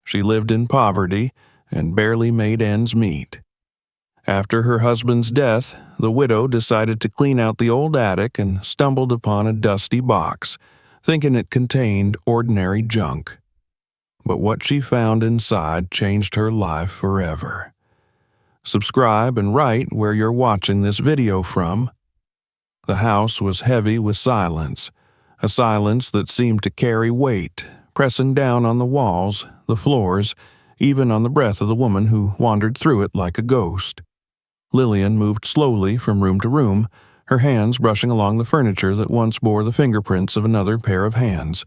She lived in poverty and barely made ends meet. After her husband's death, the widow decided to clean out the old attic and stumbled upon a dusty box, thinking it contained ordinary junk. But what she found inside changed her life forever. Subscribe and write where you're watching this video from. The house was heavy with silence, a silence that seemed to carry weight, pressing down on the walls, the floors, even on the breath of the woman who wandered through it like a ghost. Lillian moved slowly from room to room, her hands brushing along the furniture that once bore the fingerprints of another pair of hands,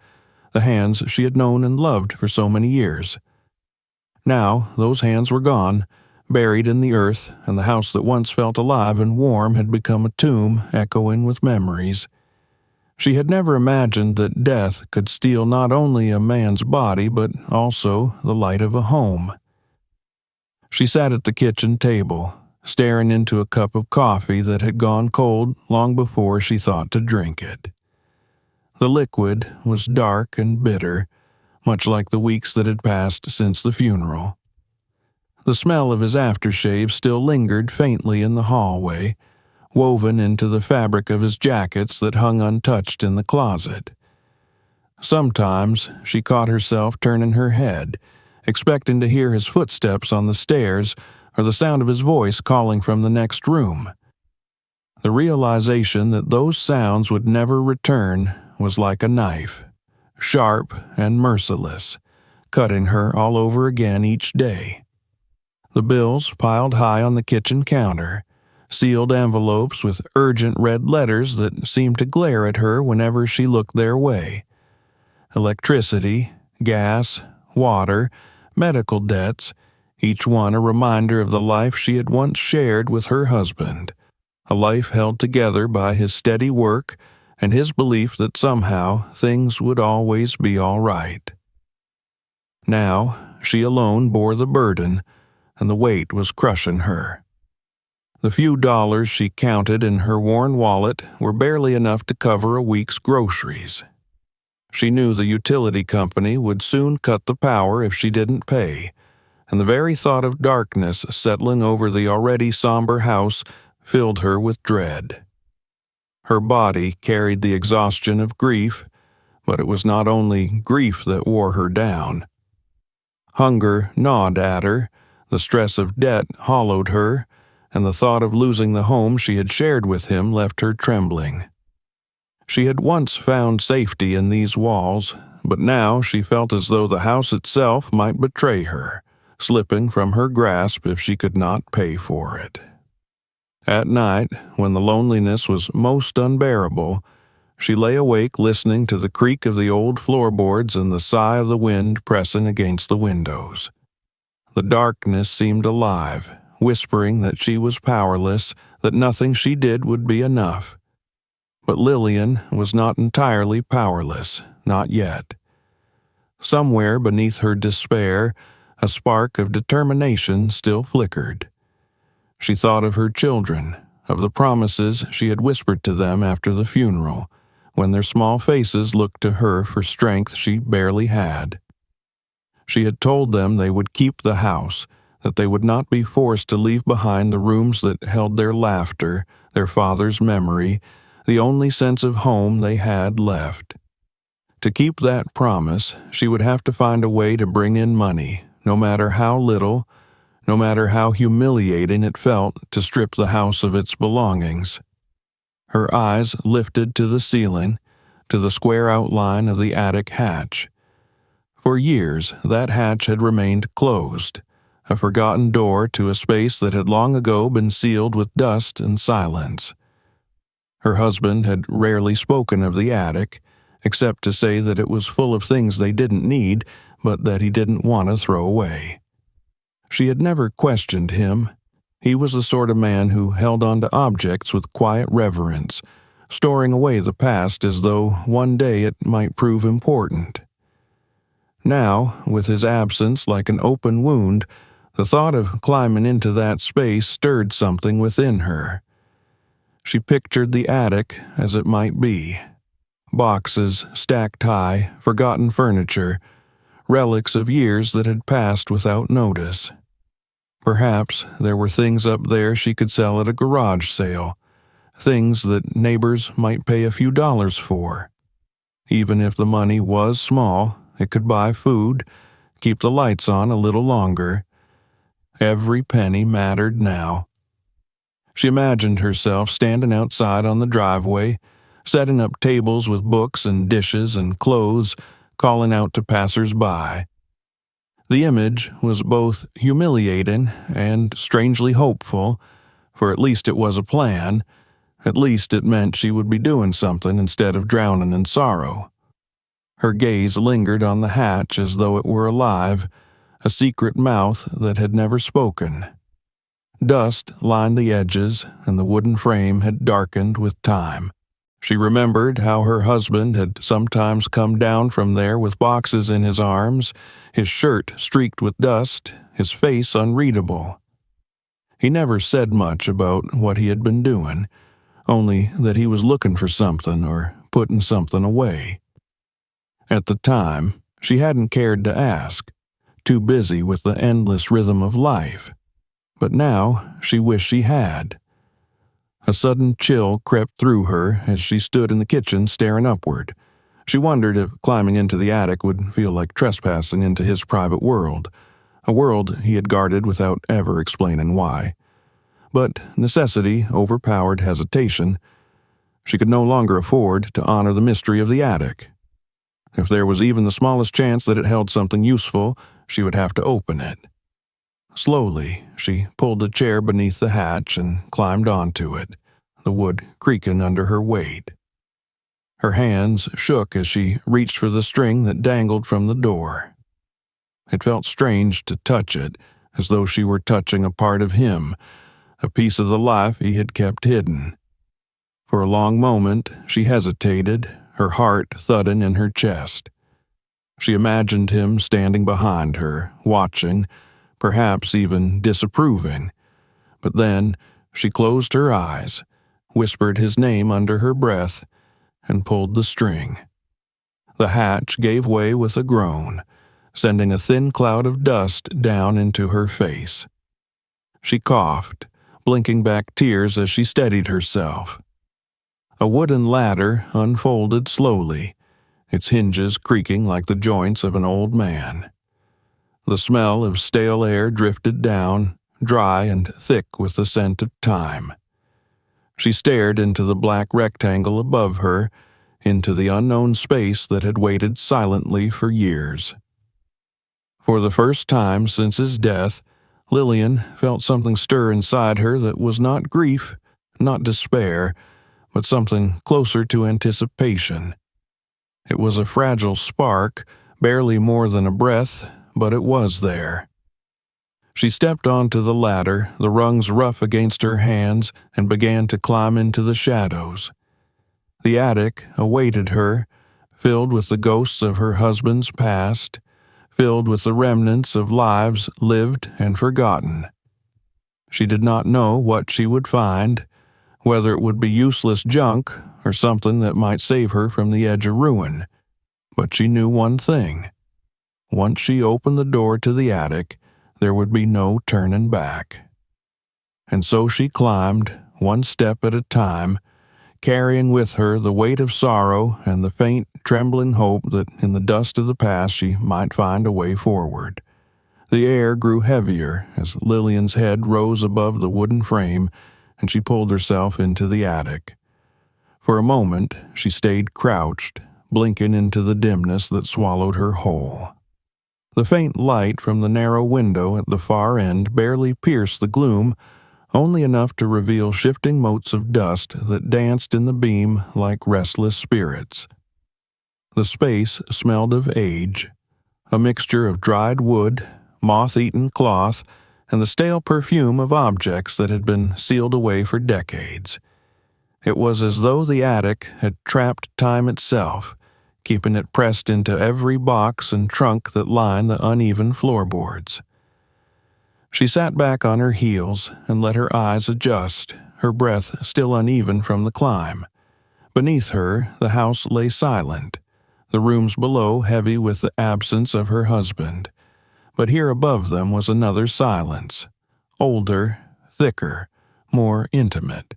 the hands she had known and loved for so many years. Now, those hands were gone, buried in the earth, and the house that once felt alive and warm had become a tomb echoing with memories. She had never imagined that death could steal not only a man's body but also the light of a home. She sat at the kitchen table, staring into a cup of coffee that had gone cold long before she thought to drink it. The liquid was dark and bitter, much like the weeks that had passed since the funeral. The smell of his aftershave still lingered faintly in the hallway, woven into the fabric of his jackets that hung untouched in the closet. Sometimes she caught herself turning her head, expecting to hear his footsteps on the stairs or the sound of his voice calling from the next room. The realization that those sounds would never return was like a knife, sharp and merciless, cutting her all over again each day. The bills piled high on the kitchen counter, sealed envelopes with urgent red letters that seemed to glare at her whenever she looked their way. Electricity, gas, water, medical debts, each one a reminder of the life she had once shared with her husband, a life held together by his steady work and his belief that somehow things would always be all right. Now, she alone bore the burden, and the weight was crushing her. The few dollars she counted in her worn wallet were barely enough to cover a week's groceries. She knew the utility company would soon cut the power if she didn't pay, and the very thought of darkness settling over the already somber house filled her with dread. Her body carried the exhaustion of grief, but it was not only grief that wore her down. Hunger gnawed at her, the stress of debt hollowed her, and the thought of losing the home she had shared with him left her trembling. She had once found safety in these walls, but now she felt as though the house itself might betray her, slipping from her grasp if she could not pay for it. At night, when the loneliness was most unbearable, she lay awake listening to the creak of the old floorboards and the sigh of the wind pressing against the windows. The darkness seemed alive, whispering that she was powerless, that nothing she did would be enough. But Lillian was not entirely powerless, not yet. Somewhere beneath her despair, a spark of determination still flickered. She thought of her children, of the promises she had whispered to them after the funeral, when their small faces looked to her for strength she barely had. She had told them they would keep the house, that they would not be forced to leave behind the rooms that held their laughter, their father's memory, the only sense of home they had left. To keep that promise, she would have to find a way to bring in money, no matter how little, no matter how humiliating it felt to strip the house of its belongings. Her eyes lifted to the ceiling, to the square outline of the attic hatch. For years, that hatch had remained closed, a forgotten door to a space that had long ago been sealed with dust and silence. Her husband had rarely spoken of the attic, except to say that it was full of things they didn't need, but that he didn't want to throw away. She had never questioned him. He was the sort of man who held on to objects with quiet reverence, storing away the past as though one day it might prove important. Now, with his absence like an open wound, the thought of climbing into that space stirred something within her. She pictured the attic as it might be. Boxes stacked high, forgotten furniture, relics of years that had passed without notice. Perhaps there were things up there she could sell at a garage sale, things that neighbors might pay a few dollars for. Even if the money was small, it could buy food, keep the lights on a little longer. Every penny mattered now. She imagined herself standing outside on the driveway, setting up tables with books and dishes and clothes, calling out to passers-by. The image was both humiliating and strangely hopeful, for at least it was a plan. At least it meant she would be doing something instead of drowning in sorrow. Her gaze lingered on the hatch as though it were alive, a secret mouth that had never spoken. Dust lined the edges, and the wooden frame had darkened with time. She remembered how her husband had sometimes come down from there with boxes in his arms, his shirt streaked with dust, his face unreadable. He never said much about what he had been doing, only that he was looking for something or putting something away. At the time, she hadn't cared to ask, too busy with the endless rhythm of life. But now she wished she had. A sudden chill crept through her as she stood in the kitchen staring upward. She wondered if climbing into the attic would feel like trespassing into his private world, a world he had guarded without ever explaining why. But necessity overpowered hesitation. She could no longer afford to honor the mystery of the attic. If there was even the smallest chance that it held something useful, she would have to open it. Slowly, she pulled a chair beneath the hatch and climbed onto it, the wood creaking under her weight. Her hands shook as she reached for the string that dangled from the door. It felt strange to touch it, as though she were touching a part of him, a piece of the life he had kept hidden. For a long moment, she hesitated, her heart thudding in her chest. She imagined him standing behind her, watching, perhaps even disapproving. But then she closed her eyes, whispered his name under her breath, and pulled the string. The hatch gave way with a groan, sending a thin cloud of dust down into her face. She coughed, blinking back tears as she steadied herself. A wooden ladder unfolded slowly, its hinges creaking like the joints of an old man. The smell of stale air drifted down, dry and thick with the scent of time. She stared into the black rectangle above her, into the unknown space that had waited silently for years. For the first time since his death, Lillian felt something stir inside her that was not grief, not despair, but something closer to anticipation. It was a fragile spark, barely more than a breath, but it was there. She stepped onto the ladder, the rungs rough against her hands, and began to climb into the shadows. The attic awaited her, filled with the ghosts of her husband's past, filled with the remnants of lives lived and forgotten. She did not know what she would find, whether it would be useless junk or something that might save her from the edge of ruin. But she knew one thing. Once she opened the door to the attic, there would be no turning back. And so she climbed, one step at a time, carrying with her the weight of sorrow and the faint, trembling hope that in the dust of the past she might find a way forward. The air grew heavier as Lillian's head rose above the wooden frame, and she pulled herself into the attic. For a moment, she stayed crouched, blinking into the dimness that swallowed her whole. The faint light from the narrow window at the far end barely pierced the gloom, only enough to reveal shifting motes of dust that danced in the beam like restless spirits. The space smelled of age, a mixture of dried wood, moth-eaten cloth, and the stale perfume of objects that had been sealed away for decades. It was as though the attic had trapped time itself, keeping it pressed into every box and trunk that lined the uneven floorboards. She sat back on her heels and let her eyes adjust, her breath still uneven from the climb. Beneath her, the house lay silent, the rooms below heavy with the absence of her husband. But here above them was another silence, older, thicker, more intimate.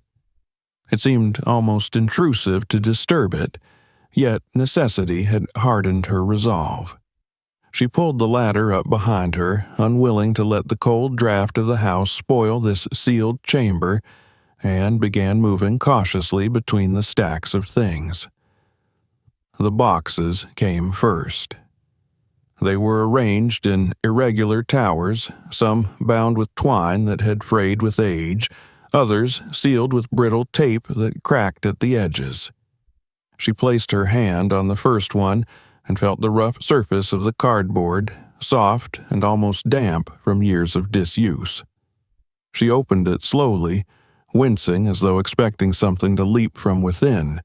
It seemed almost intrusive to disturb it, yet necessity had hardened her resolve. She pulled the ladder up behind her, unwilling to let the cold draft of the house spoil this sealed chamber, and began moving cautiously between the stacks of things. The boxes came first. They were arranged in irregular towers, some bound with twine that had frayed with age, others sealed with brittle tape that cracked at the edges. She placed her hand on the first one and felt the rough surface of the cardboard, soft and almost damp from years of disuse. She opened it slowly, wincing as though expecting something to leap from within,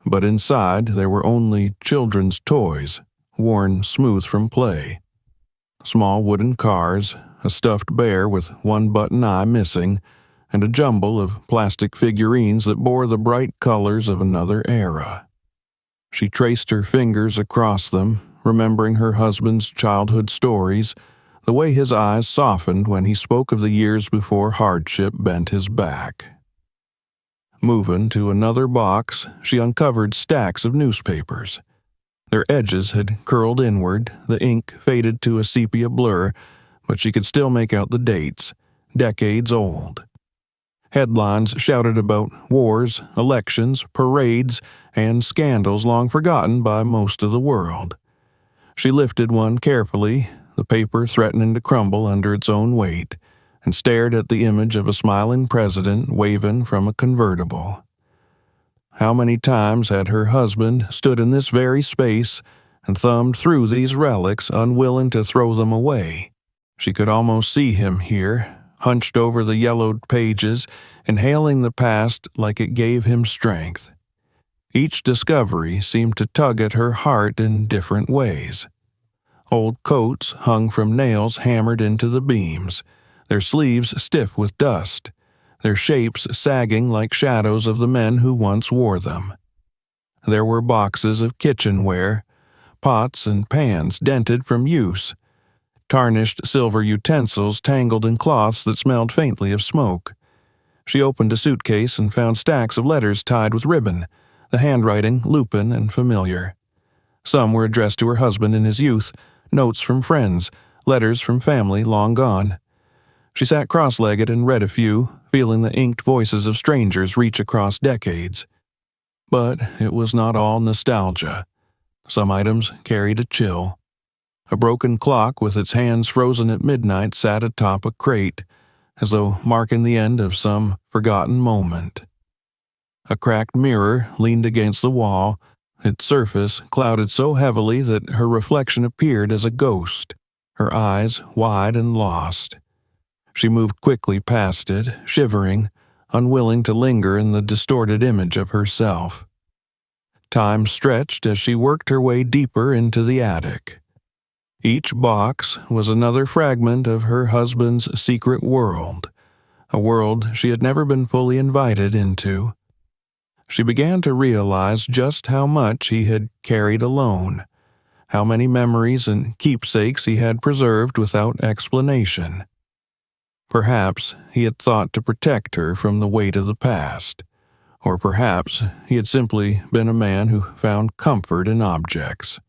but inside there were only children's toys, worn smooth from play. Small wooden cars, a stuffed bear with one button eye missing, and a jumble of plastic figurines that bore the bright colors of another era. She traced her fingers across them, remembering her husband's childhood stories, the way his eyes softened when he spoke of the years before hardship bent his back. Moving to another box, she uncovered stacks of newspapers. Their edges had curled inward, the ink faded to a sepia blur, but she could still make out the dates, decades old. Headlines shouted about wars, elections, parades, and scandals long forgotten by most of the world. She lifted one carefully, the paper threatening to crumble under its own weight, and stared at the image of a smiling president waving from a convertible. How many times had her husband stood in this very space and thumbed through these relics, unwilling to throw them away? She could almost see him here, hunched over the yellowed pages, inhaling the past like it gave him strength. Each discovery seemed to tug at her heart in different ways. Old coats hung from nails hammered into the beams, their sleeves stiff with dust, their shapes sagging like shadows of the men who once wore them. There were boxes of kitchenware, pots and pans dented from use, tarnished silver utensils tangled in cloths that smelled faintly of smoke. She opened a suitcase and found stacks of letters tied with ribbon, the handwriting lupin and familiar. Some were addressed to her husband in his youth, notes from friends, letters from family long gone. She sat cross-legged and read a few, feeling the inked voices of strangers reach across decades. But it was not all nostalgia. Some items carried a chill. A broken clock with its hands frozen at midnight sat atop a crate, as though marking the end of some forgotten moment. A cracked mirror leaned against the wall, its surface clouded so heavily that her reflection appeared as a ghost, her eyes wide and lost. She moved quickly past it, shivering, unwilling to linger in the distorted image of herself. Time stretched as she worked her way deeper into the attic. Each box was another fragment of her husband's secret world, a world she had never been fully invited into. She began to realize just how much he had carried alone, how many memories and keepsakes he had preserved without explanation. Perhaps he had thought to protect her from the weight of the past, or perhaps he had simply been a man who found comfort in objects.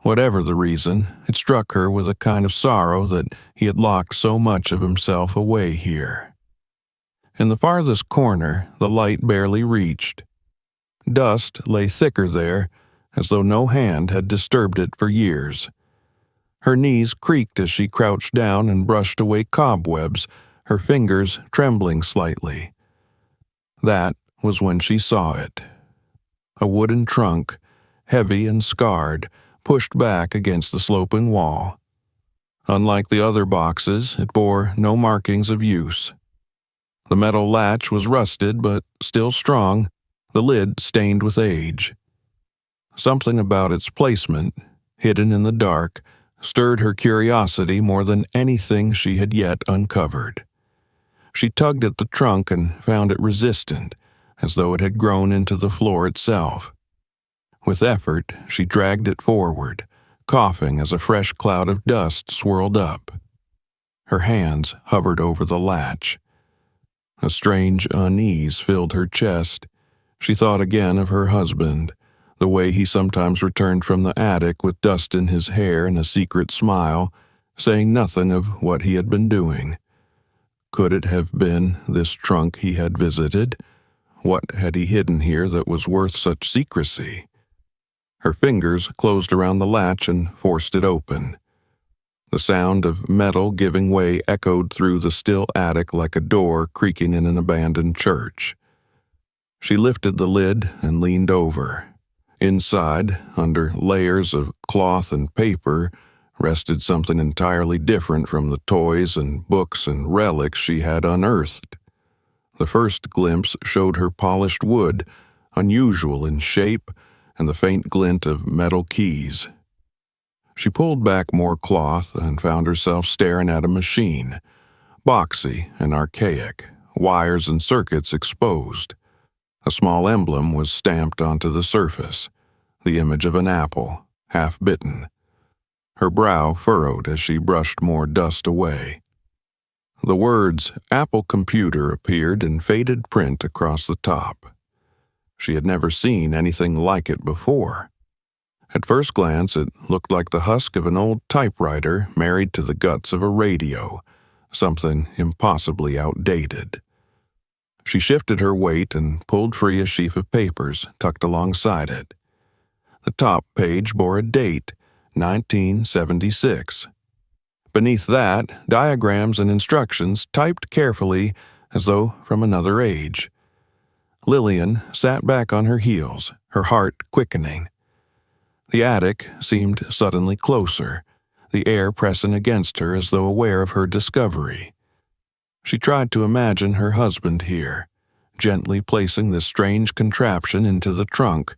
Whatever the reason, it struck her with a kind of sorrow that he had locked so much of himself away here. In the farthest corner, the light barely reached. Dust lay thicker there, as though no hand had disturbed it for years. Her knees creaked as she crouched down and brushed away cobwebs, her fingers trembling slightly. That was when she saw it. A wooden trunk, heavy and scarred, pushed back against the sloping wall. Unlike the other boxes, it bore no markings of use. The metal latch was rusted but still strong, the lid stained with age. Something about its placement, hidden in the dark, stirred her curiosity more than anything she had yet uncovered. She tugged at the trunk and found it resistant, as though it had grown into the floor itself. With effort, she dragged it forward, coughing as a fresh cloud of dust swirled up. Her hands hovered over the latch. A strange unease filled her chest. She thought again of her husband, the way he sometimes returned from the attic with dust in his hair and a secret smile, saying nothing of what he had been doing. Could it have been this trunk he had visited? What had he hidden here that was worth such secrecy? Her fingers closed around the latch and forced it open. The sound of metal giving way echoed through the still attic like a door creaking in an abandoned church. She lifted the lid and leaned over. Inside, under layers of cloth and paper, rested something entirely different from the toys and books and relics she had unearthed. The first glimpse showed her polished wood, unusual in shape, and the faint glint of metal keys. She pulled back more cloth and found herself staring at a machine, boxy and archaic, wires and circuits exposed. A small emblem was stamped onto the surface, the image of an apple, half bitten. Her brow furrowed as she brushed more dust away. The words "Apple Computer" appeared in faded print across the top. She had never seen anything like it before. At first glance, it looked like the husk of an old typewriter married to the guts of a radio, something impossibly outdated. She shifted her weight and pulled free a sheaf of papers tucked alongside it. The top page bore a date, 1976. Beneath that, diagrams and instructions typed carefully as though from another age. Lillian sat back on her heels, her heart quickening. The attic seemed suddenly closer, the air pressing against her as though aware of her discovery. She tried to imagine her husband here, gently placing this strange contraption into the trunk,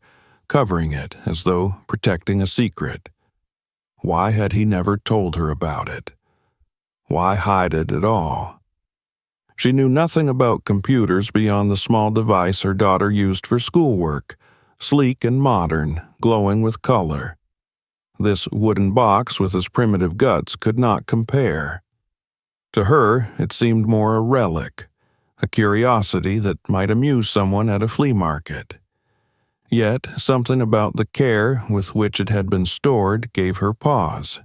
covering it as though protecting a secret. Why had he never told her about it? Why hide it at all? She knew nothing about computers beyond the small device her daughter used for schoolwork, sleek and modern, glowing with color. This wooden box with its primitive guts could not compare. To her, it seemed more a relic, a curiosity that might amuse someone at a flea market. Yet something about the care with which it had been stored gave her pause.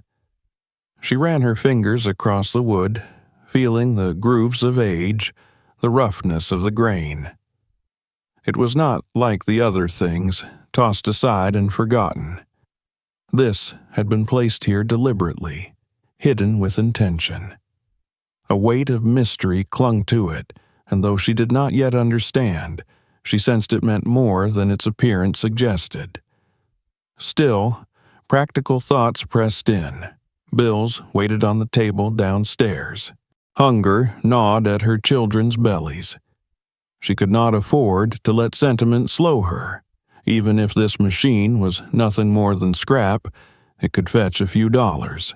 She ran her fingers across the wood, feeling the grooves of age, the roughness of the grain. It was not like the other things, tossed aside and forgotten. This had been placed here deliberately, hidden with intention. A weight of mystery clung to it, and though she did not yet understand, she sensed it meant more than its appearance suggested. Still, practical thoughts pressed in. Bills waited on the table downstairs. Hunger gnawed at her children's bellies. She could not afford to let sentiment slow her. Even if this machine was nothing more than scrap, it could fetch a few dollars.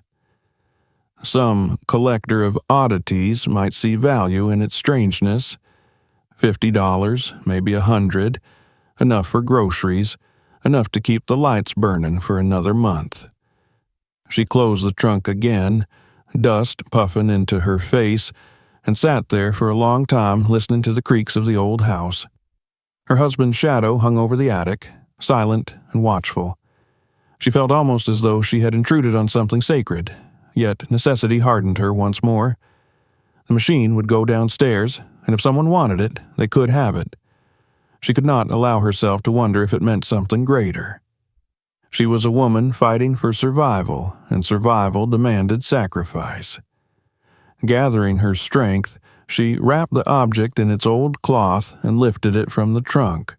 Some collector of oddities might see value in its strangeness. $50, maybe $100, enough for groceries, enough to keep the lights burning for another month. She closed the trunk again, dust puffing into her face, and sat there for a long time listening to the creaks of the old house. Her husband's shadow hung over the attic, silent and watchful. She felt almost as though she had intruded on something sacred, yet necessity hardened her once more. The machine would go downstairs, and if someone wanted it, they could have it. She could not allow herself to wonder if it meant something greater. She was a woman fighting for survival, and survival demanded sacrifice. Gathering her strength, she wrapped the object in its old cloth and lifted it from the trunk.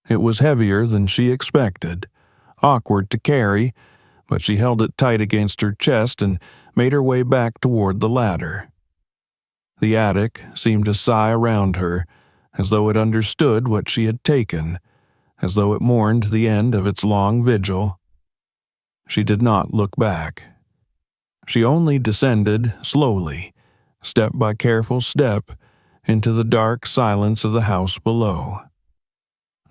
It was heavier than she expected, awkward to carry, but she held it tight against her chest and made her way back toward the ladder. The attic seemed to sigh around her, as though it understood what she had taken, as though it mourned the end of its long vigil. She did not look back. She only descended slowly, step by careful step, into the dark silence of the house below.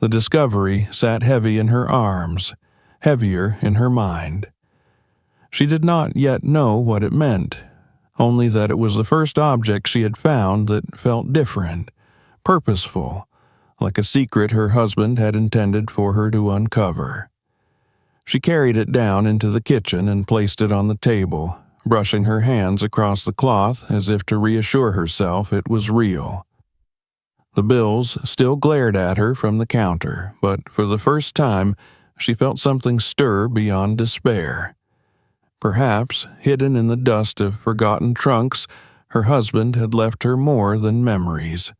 The discovery sat heavy in her arms, heavier in her mind. She did not yet know what it meant, only that it was the first object she had found that felt different, purposeful, like a secret her husband had intended for her to uncover. She carried it down into the kitchen and placed it on the table, brushing her hands across the cloth as if to reassure herself it was real. The bills still glared at her from the counter, but for the first time she felt something stir beyond despair. Perhaps, hidden in the dust of forgotten trunks, her husband had left her more than memories.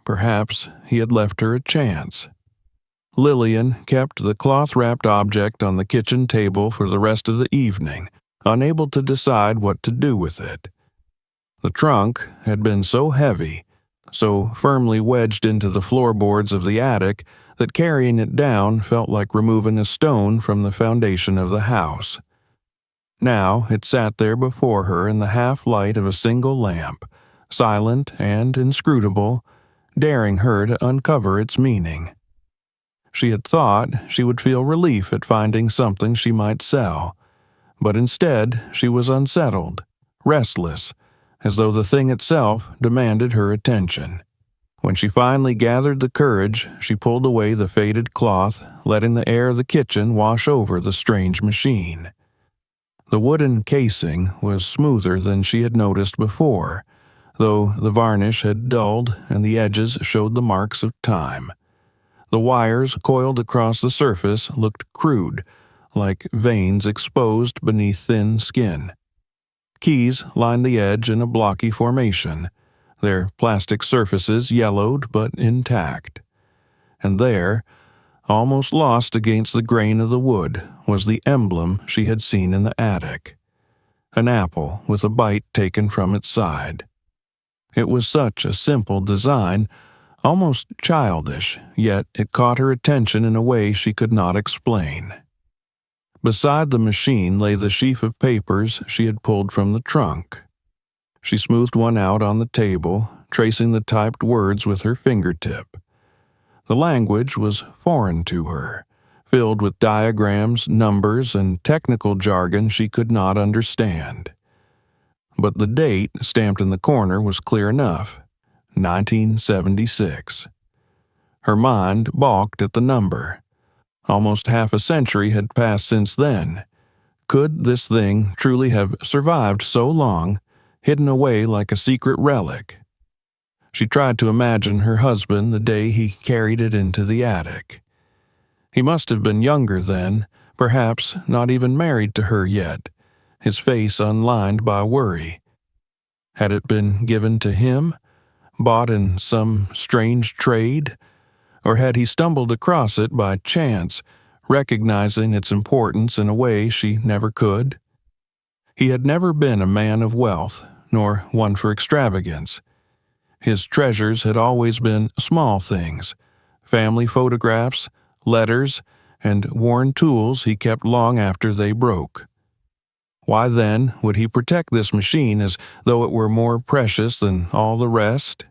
Perhaps he had left her a chance. Lillian kept the cloth-wrapped object on the kitchen table for the rest of the evening, unable to decide what to do with it. The trunk had been so heavy, so firmly wedged into the floorboards of the attic, that carrying it down felt like removing a stone from the foundation of the house. Now it sat there before her in the half-light of a single lamp, silent and inscrutable, daring her to uncover its meaning. She had thought she would feel relief at finding something she might sell, but instead she was unsettled, restless, as though the thing itself demanded her attention. When she finally gathered the courage, she pulled away the faded cloth, letting the air of the kitchen wash over the strange machine. The wooden casing was smoother than she had noticed before, though the varnish had dulled and the edges showed the marks of time. The wires coiled across the surface looked crude, like veins exposed beneath thin skin. Keys lined the edge in a blocky formation, their plastic surfaces yellowed but intact. And there, almost lost against the grain of the wood, was the emblem she had seen in the attic. An apple with a bite taken from its side. It was such a simple design, almost childish, yet it caught her attention in a way she could not explain. Beside the machine lay the sheaf of papers she had pulled from the trunk. She smoothed one out on the table, tracing the typed words with her fingertip. The language was foreign to her, filled with diagrams, numbers, and technical jargon she could not understand. But the date stamped in the corner was clear enough. 1976. Her mind balked at the number. Almost half a century had passed since then. Could this thing truly have survived so long, hidden away like a secret relic? She tried to imagine her husband the day he carried it into the attic. He must have been younger then, perhaps not even married to her yet, his face unlined by worry. Had it been given to him? Bought in some strange trade? Or had he stumbled across it by chance, recognizing its importance in a way she never could? He had never been a man of wealth, nor one for extravagance. His treasures had always been small things, family photographs, letters, and worn tools he kept long after they broke. Why then would he protect this machine as though it were more precious than all the rest?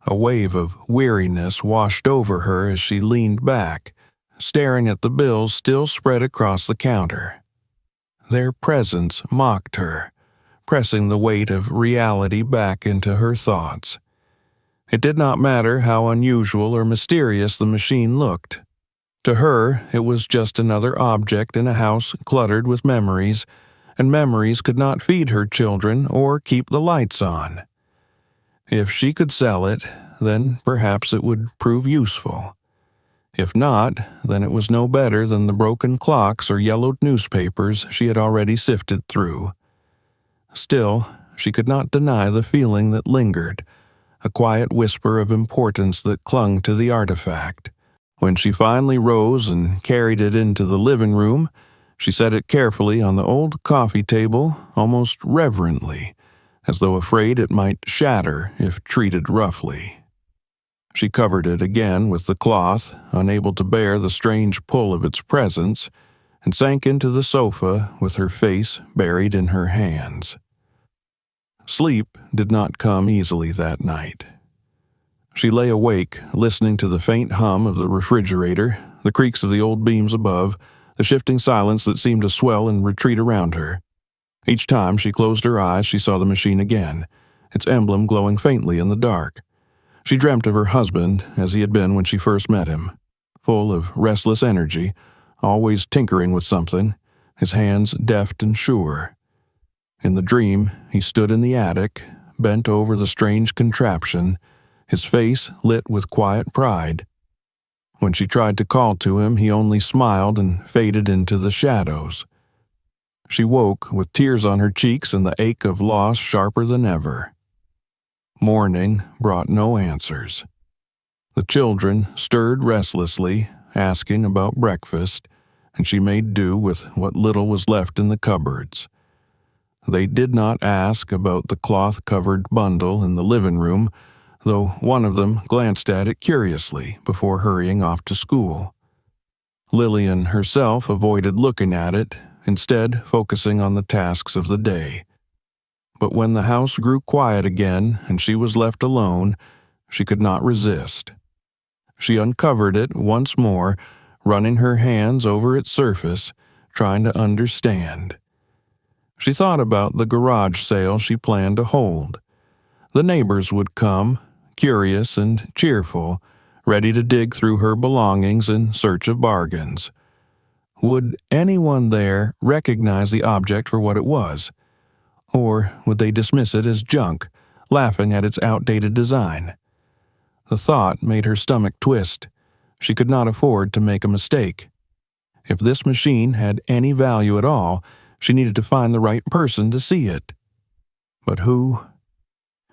A wave of weariness washed over her as she leaned back, staring at the bills still spread across the counter. Their presence mocked her, pressing the weight of reality back into her thoughts. It did not matter how unusual or mysterious the machine looked. To her, it was just another object in a house cluttered with memories, and memories could not feed her children or keep the lights on. If she could sell it, then perhaps it would prove useful. If not, then it was no better than the broken clocks or yellowed newspapers she had already sifted through. Still, she could not deny the feeling that lingered, a quiet whisper of importance that clung to the artifact. When she finally rose and carried it into the living room, she set it carefully on the old coffee table, almost reverently, as though afraid it might shatter if treated roughly. She covered it again with the cloth, unable to bear the strange pull of its presence, and sank into the sofa with her face buried in her hands. Sleep did not come easily that night. She lay awake, listening to the faint hum of the refrigerator, the creaks of the old beams above, the shifting silence that seemed to swell and retreat around her. Each time she closed her eyes, she saw the machine again, its emblem glowing faintly in the dark. She dreamt of her husband as he had been when she first met him, full of restless energy, always tinkering with something, his hands deft and sure. In the dream, he stood in the attic, bent over the strange contraption, his face lit with quiet pride. When she tried to call to him, he only smiled and faded into the shadows. She woke with tears on her cheeks and the ache of loss sharper than ever. Morning brought no answers. The children stirred restlessly, asking about breakfast, and she made do with what little was left in the cupboards. They did not ask about the cloth-covered bundle in the living room, though one of them glanced at it curiously before hurrying off to school. Lillian herself avoided looking at it, instead focusing on the tasks of the day. But when the house grew quiet again and she was left alone, she could not resist. She uncovered it once more, running her hands over its surface, trying to understand. She thought about the garage sale she planned to hold. The neighbors would come, curious and cheerful, ready to dig through her belongings in search of bargains. Would anyone there recognize the object for what it was? Or would they dismiss it as junk, laughing at its outdated design? The thought made her stomach twist. She could not afford to make a mistake. If this machine had any value at all, she needed to find the right person to see it. But who?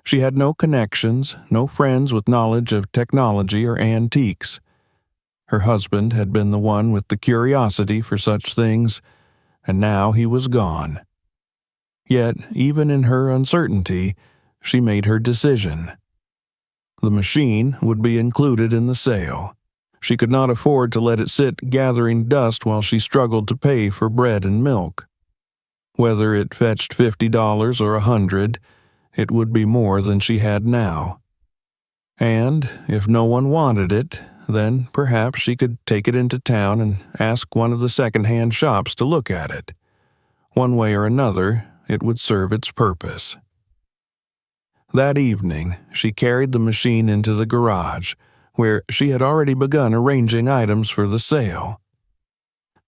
She had no connections, no friends with knowledge of technology or antiques. Her husband had been the one with the curiosity for such things, and now he was gone. Yet, even in her uncertainty, she made her decision. The machine would be included in the sale. She could not afford to let it sit gathering dust while she struggled to pay for bread and milk. Whether it fetched $50 or $100, it would be more than she had now. And if no one wanted it, then perhaps she could take it into town and ask one of the second-hand shops to look at it. One way or another, it would serve its purpose. That evening, she carried the machine into the garage, where she had already begun arranging items for the sale.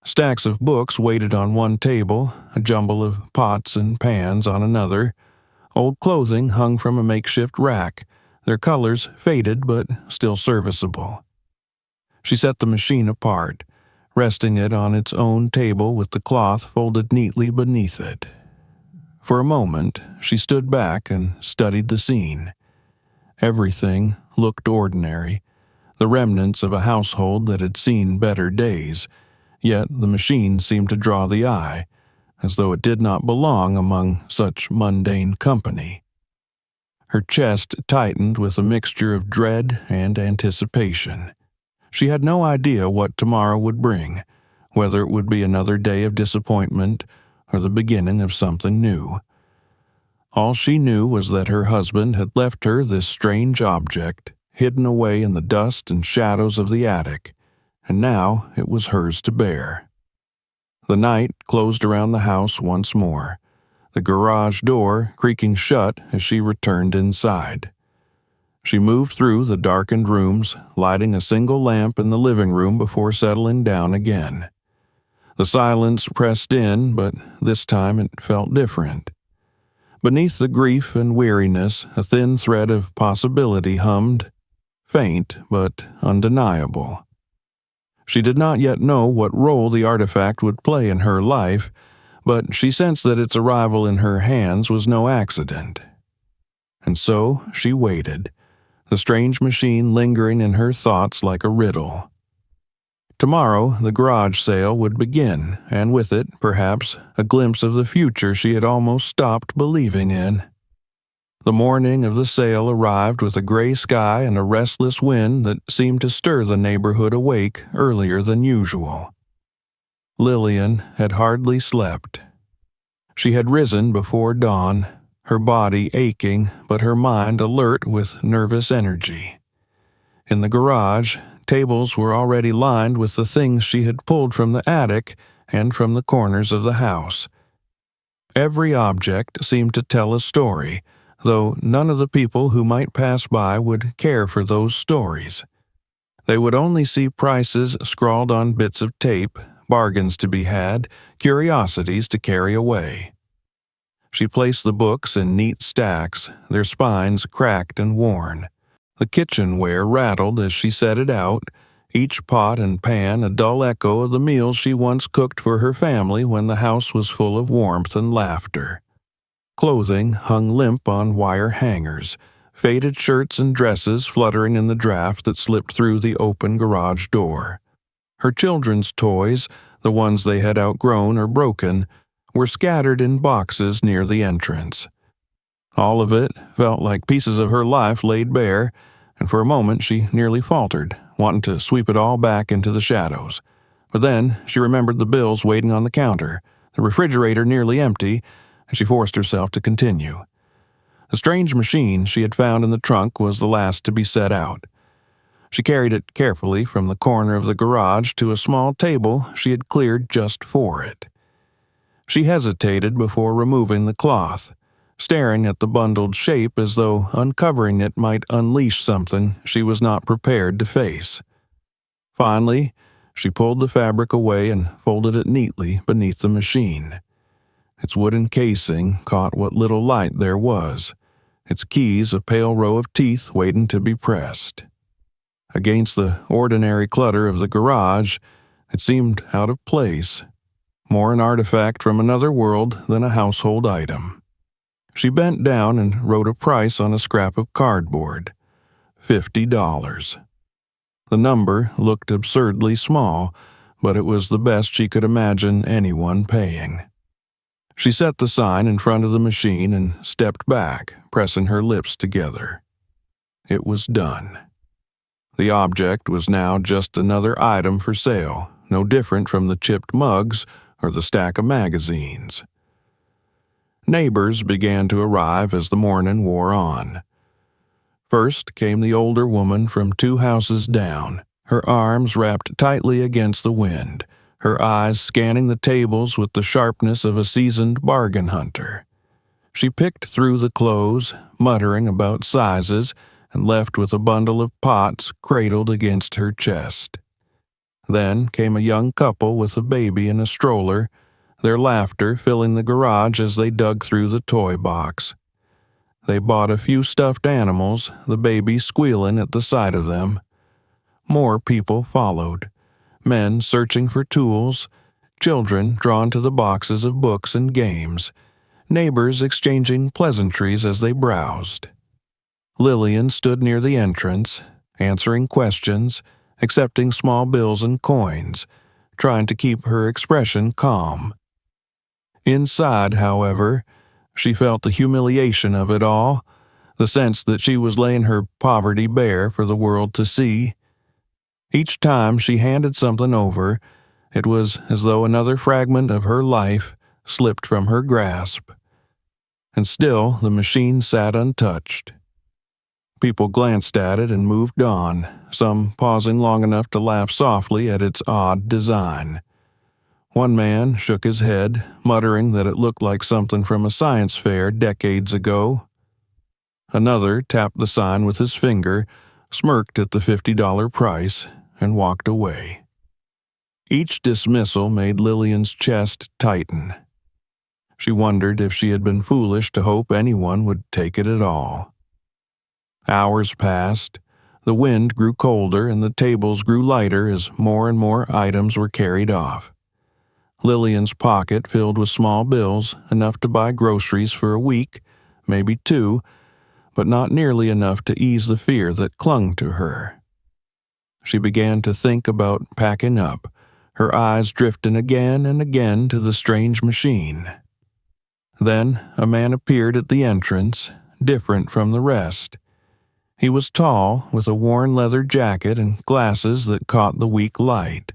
Stacks of books waited on one table, a jumble of pots and pans on another. Old clothing hung from a makeshift rack, their colors faded but still serviceable. She set the machine apart, resting it on its own table with the cloth folded neatly beneath it. For a moment, she stood back and studied the scene. Everything looked ordinary, the remnants of a household that had seen better days, yet the machine seemed to draw the eye, as though it did not belong among such mundane company. Her chest tightened with a mixture of dread and anticipation. She had no idea what tomorrow would bring, whether it would be another day of disappointment or the beginning of something new. All she knew was that her husband had left her this strange object, hidden away in the dust and shadows of the attic, and now it was hers to bear. The night closed around the house once more, the garage door creaking shut as she returned inside. She moved through the darkened rooms, lighting a single lamp in the living room before settling down again. The silence pressed in, but this time it felt different. Beneath the grief and weariness, a thin thread of possibility hummed, faint but undeniable. She did not yet know what role the artifact would play in her life, but she sensed that its arrival in her hands was no accident. And so she waited, the strange machine lingering in her thoughts like a riddle. Tomorrow, the garage sale would begin, and with it, perhaps, a glimpse of the future she had almost stopped believing in. The morning of the sale arrived with a gray sky and a restless wind that seemed to stir the neighborhood awake earlier than usual. Lillian had hardly slept. She had risen before dawn, her body aching but her mind alert with nervous energy. In the garage, tables were already lined with the things she had pulled from the attic and from the corners of the house. Every object seemed to tell a story, though none of the people who might pass by would care for those stories. They would only see prices scrawled on bits of tape, bargains to be had, curiosities to carry away. She placed the books in neat stacks, their spines cracked and worn. The kitchenware rattled as she set it out, each pot and pan a dull echo of the meals she once cooked for her family when the house was full of warmth and laughter. Clothing hung limp on wire hangers, faded shirts and dresses fluttering in the draft that slipped through the open garage door. Her children's toys, the ones they had outgrown or broken, were scattered in boxes near the entrance. All of it felt like pieces of her life laid bare, and for a moment she nearly faltered, wanting to sweep it all back into the shadows. But then she remembered the bills waiting on the counter, the refrigerator nearly empty, and she forced herself to continue. The strange machine she had found in the trunk was the last to be set out. She carried it carefully from the corner of the garage to a small table she had cleared just for it. She hesitated before removing the cloth, staring at the bundled shape as though uncovering it might unleash something she was not prepared to face. Finally, she pulled the fabric away and folded it neatly beneath the machine. Its wooden casing caught what little light there was, its keys a pale row of teeth waiting to be pressed. Against the ordinary clutter of the garage, it seemed out of place, more an artifact from another world than a household item. She bent down and wrote a price on a scrap of cardboard. $50. The number looked absurdly small, but it was the best she could imagine anyone paying. She set the sign in front of the machine and stepped back, pressing her lips together. It was done. The object was now just another item for sale, no different from the chipped mugs or the stack of magazines. Neighbors began to arrive as the morning wore on. First came the older woman from 2 houses down, her arms wrapped tightly against the wind, her eyes scanning the tables with the sharpness of a seasoned bargain hunter. She picked through the clothes, muttering about sizes, and left with a bundle of pots cradled against her chest. Then came a young couple with a baby in a stroller, their laughter filling the garage as they dug through the toy box. They bought a few stuffed animals, the baby squealing at the sight of them. More people followed, men searching for tools, children drawn to the boxes of books and games, neighbors exchanging pleasantries as they browsed. Lillian stood near the entrance, answering questions, accepting small bills and coins, trying to keep her expression calm. Inside, however, she felt the humiliation of it all, the sense that she was laying her poverty bare for the world to see. Each time she handed something over, it was as though another fragment of her life slipped from her grasp. And still the machine sat untouched. People glanced at it and moved on, some pausing long enough to laugh softly at its odd design. One man shook his head, muttering that it looked like something from a science fair decades ago. Another tapped the sign with his finger, smirked at the $50 price, and walked away. Each dismissal made Lillian's chest tighten. She wondered if she had been foolish to hope anyone would take it at all. Hours passed. The wind grew colder and the tables grew lighter as more and more items were carried off. Lillian's pocket filled with small bills, enough to buy groceries for a week, maybe 2, but not nearly enough to ease the fear that clung to her. She began to think about packing up, her eyes drifting again and again to the strange machine. Then a man appeared at the entrance, different from the rest. He was tall, with a worn leather jacket and glasses that caught the weak light.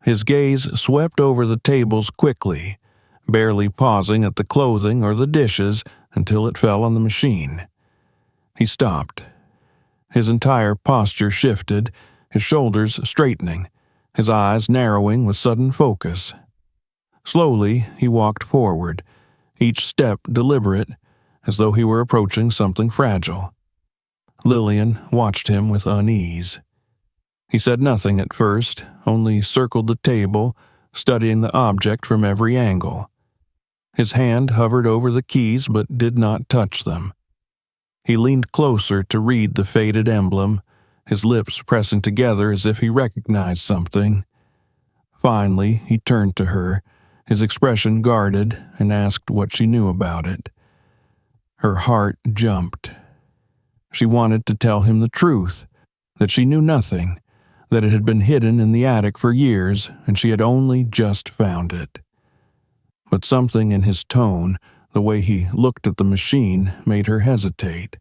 His gaze swept over the tables quickly, barely pausing at the clothing or the dishes until it fell on the machine. He stopped. His entire posture shifted, his shoulders straightening, his eyes narrowing with sudden focus. Slowly, he walked forward, each step deliberate, as though he were approaching something fragile. Lillian watched him with unease. He said nothing at first, only circled the table, studying the object from every angle. His hand hovered over the keys but did not touch them. He leaned closer to read the faded emblem, his lips pressing together as if he recognized something. Finally, he turned to her, his expression guarded, and asked what she knew about it. Her heart jumped. She wanted to tell him the truth, that she knew nothing, that it had been hidden in the attic for years and she had only just found it. But something in his tone, the way he looked at the machine, made her hesitate.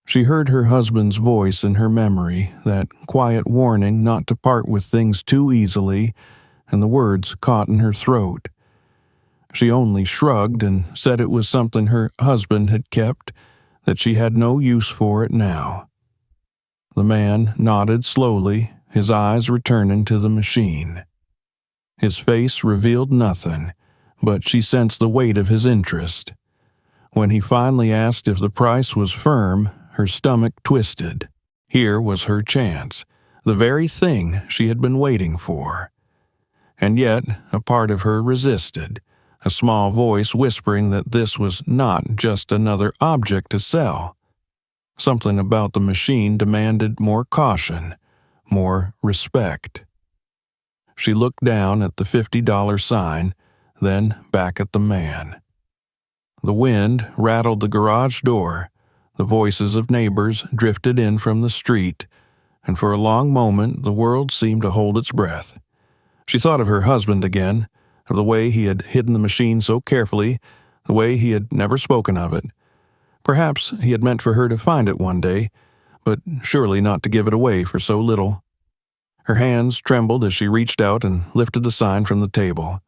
She heard her husband's voice in her memory, that quiet warning not to part with things too easily, and the words caught in her throat. She only shrugged and said it was something her husband had kept, that she had no use for it now. The man nodded slowly, his eyes returning to the machine. His face revealed nothing, but she sensed the weight of his interest. When he finally asked if the price was firm, her stomach twisted. Here was her chance, the very thing she had been waiting for. And yet, a part of her resisted, a small voice whispering that this was not just another object to sell. Something about the machine demanded more caution, more respect. She looked down at the $50 sign, then back at the man. The wind rattled the garage door, the voices of neighbors drifted in from the street, and for a long moment the world seemed to hold its breath. She thought of her husband again, of the way he had hidden the machine so carefully, the way he had never spoken of it. Perhaps he had meant for her to find it one day, but surely not to give it away for so little. Her hands trembled as she reached out and lifted the sign from the table.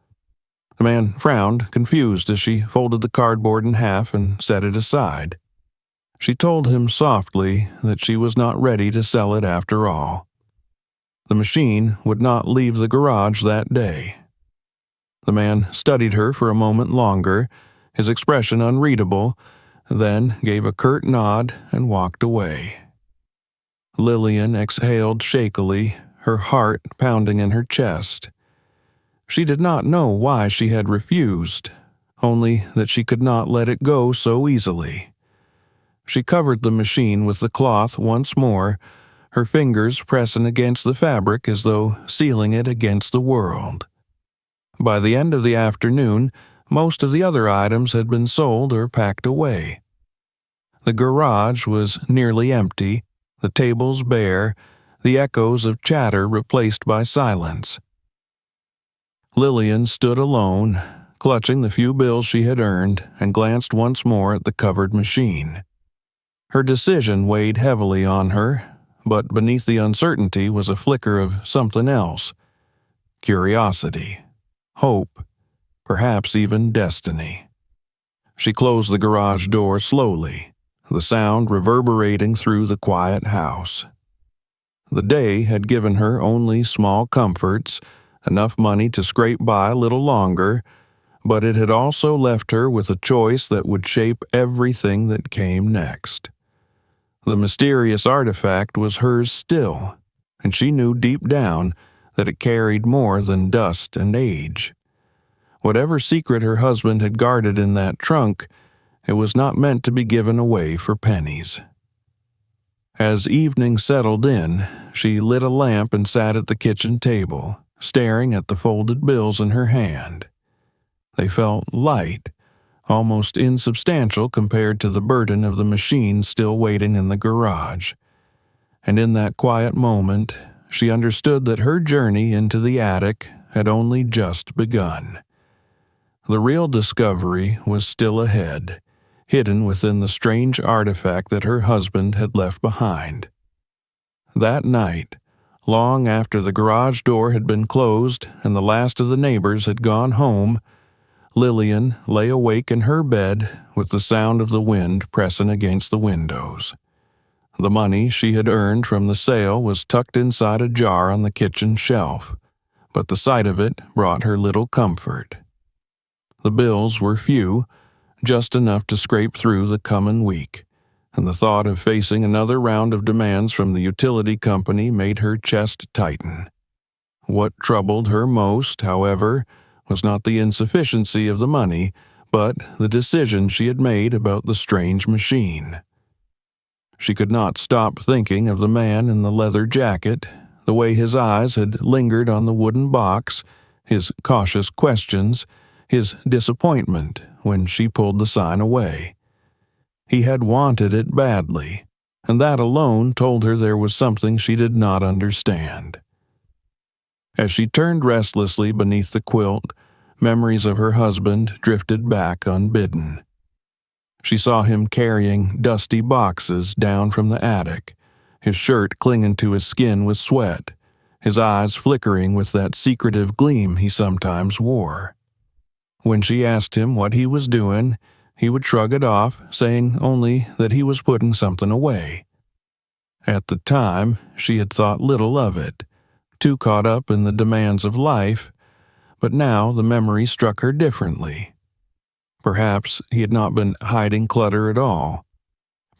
The man frowned, confused, as she folded the cardboard in half and set it aside. She told him softly that she was not ready to sell it after all. The machine would not leave the garage that day. The man studied her for a moment longer, his expression unreadable, then gave a curt nod and walked away. Lillian exhaled shakily, her heart pounding in her chest. She did not know why she had refused, only that she could not let it go so easily. She covered the machine with the cloth once more, her fingers pressing against the fabric as though sealing it against the world. By the end of the afternoon, most of the other items had been sold or packed away. The garage was nearly empty, the tables bare, the echoes of chatter replaced by silence. Lillian stood alone, clutching the few bills she had earned, and glanced once more at the covered machine. Her decision weighed heavily on her, but beneath the uncertainty was a flicker of something else: curiosity, hope, perhaps even destiny. She closed the garage door slowly, the sound reverberating through the quiet house. The day had given her only small comforts, enough money to scrape by a little longer, but it had also left her with a choice that would shape everything that came next. The mysterious artifact was hers still, and she knew deep down that it carried more than dust and age. Whatever secret her husband had guarded in that trunk, it was not meant to be given away for pennies. As evening settled in, she lit a lamp and sat at the kitchen table, staring at the folded bills in her hand. They felt light, almost insubstantial compared to the burden of the machine still waiting in the garage. And in that quiet moment, she understood that her journey into the attic had only just begun. The real discovery was still ahead, hidden within the strange artifact that her husband had left behind. That night, long after the garage door had been closed and the last of the neighbors had gone home, Lillian lay awake in her bed with the sound of the wind pressing against the windows. The money she had earned from the sale was tucked inside a jar on the kitchen shelf, but the sight of it brought her little comfort. The bills were few, just enough to scrape through the coming week, and the thought of facing another round of demands from the utility company made her chest tighten. What troubled her most, however, was not the insufficiency of the money, but the decision she had made about the strange machine. She could not stop thinking of the man in the leather jacket, the way his eyes had lingered on the wooden box, his cautious questions, his disappointment when she pulled the sign away. He had wanted it badly, and that alone told her there was something she did not understand. As she turned restlessly beneath the quilt, memories of her husband drifted back unbidden. She saw him carrying dusty boxes down from the attic, his shirt clinging to his skin with sweat, his eyes flickering with that secretive gleam he sometimes wore. When she asked him what he was doing, he would shrug it off, saying only that he was putting something away. At the time, she had thought little of it, too caught up in the demands of life, but now the memory struck her differently. Perhaps he had not been hiding clutter at all.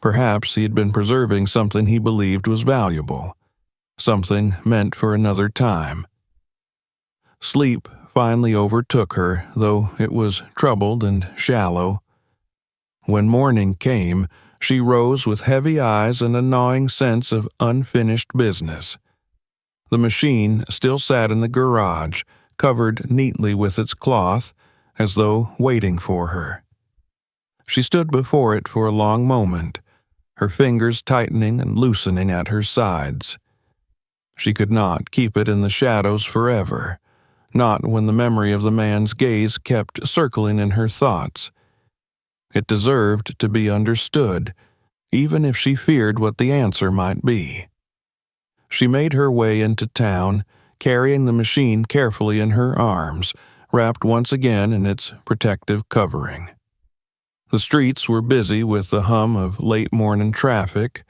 Perhaps he had been preserving something he believed was valuable, something meant for another time. Sleep finally overtook her, though it was troubled and shallow. When morning came, she rose with heavy eyes and a gnawing sense of unfinished business. The machine still sat in the garage, covered neatly with its cloth, as though waiting for her. She stood before it for a long moment, her fingers tightening and loosening at her sides. She could not keep it in the shadows forever, not when the memory of the man's gaze kept circling in her thoughts. It deserved to be understood, even if she feared what the answer might be. She made her way into town, carrying the machine carefully in her arms, wrapped once again in its protective covering. The streets were busy with the hum of late-morning traffic,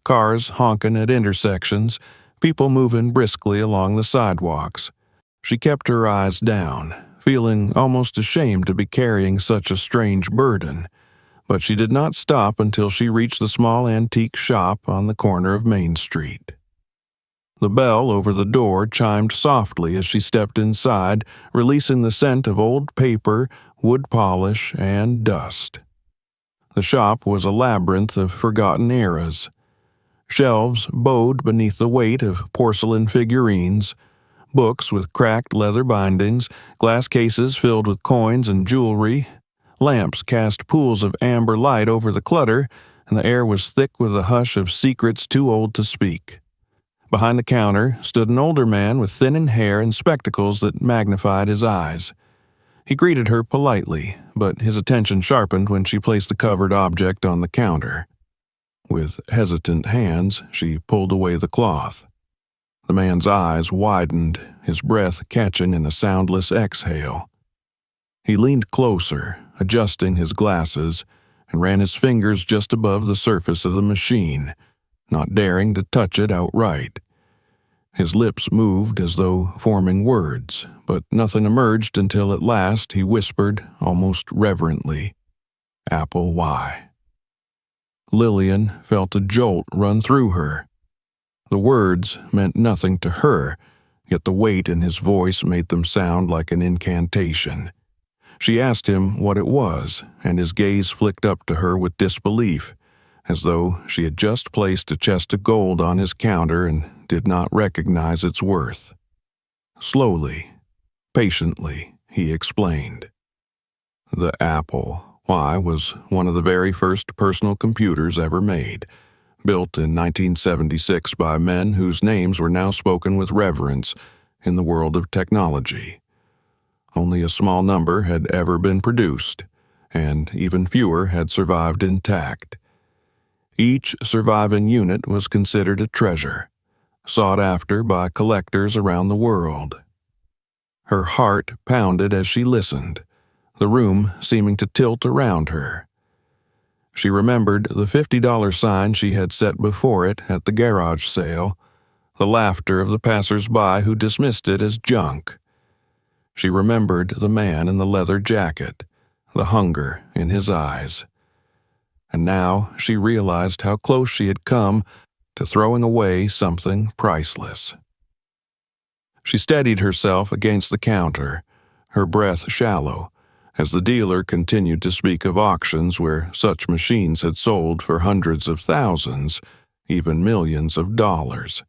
cars honking at intersections, people moving briskly along the sidewalks. She kept her eyes down, feeling almost ashamed to be carrying such a strange burden, but she did not stop until she reached the small antique shop on the corner of Main Street. The bell over the door chimed softly as she stepped inside, releasing the scent of old paper, wood polish, and dust. The shop was a labyrinth of forgotten eras. Shelves bowed beneath the weight of porcelain figurines, books with cracked leather bindings, glass cases filled with coins and jewelry. Lamps cast pools of amber light over the clutter, and the air was thick with a hush of secrets too old to speak. Behind the counter stood an older man with thinning hair and spectacles that magnified his eyes. He greeted her politely, but his attention sharpened when she placed the covered object on the counter. With hesitant hands, she pulled away the cloth. The man's eyes widened, his breath catching in a soundless exhale. He leaned closer, adjusting his glasses, and ran his fingers just above the surface of the machine, not daring to touch it outright. His lips moved as though forming words, but nothing emerged until at last he whispered, almost reverently, "Apple Y." Lillian felt a jolt run through her. The words meant nothing to her, yet the weight in his voice made them sound like an incantation. She asked him what it was, and his gaze flicked up to her with disbelief, as though she had just placed a chest of gold on his counter and did not recognize its worth. Slowly, patiently, he explained. The Apple Y was one of the very first personal computers ever made, built in 1976 by men whose names were now spoken with reverence in the world of technology. Only a small number had ever been produced, and even fewer had survived intact. Each surviving unit was considered a treasure, sought after by collectors around the world. Her heart pounded as she listened, the room seeming to tilt around her. She remembered the $50 sign she had set before it at the garage sale, the laughter of the passers-by who dismissed it as junk. She remembered the man in the leather jacket, the hunger in his eyes. And now she realized how close she had come to throwing away something priceless. She steadied herself against the counter, her breath shallow, as the dealer continued to speak of auctions where such machines had sold for hundreds of thousands, even millions of dollars.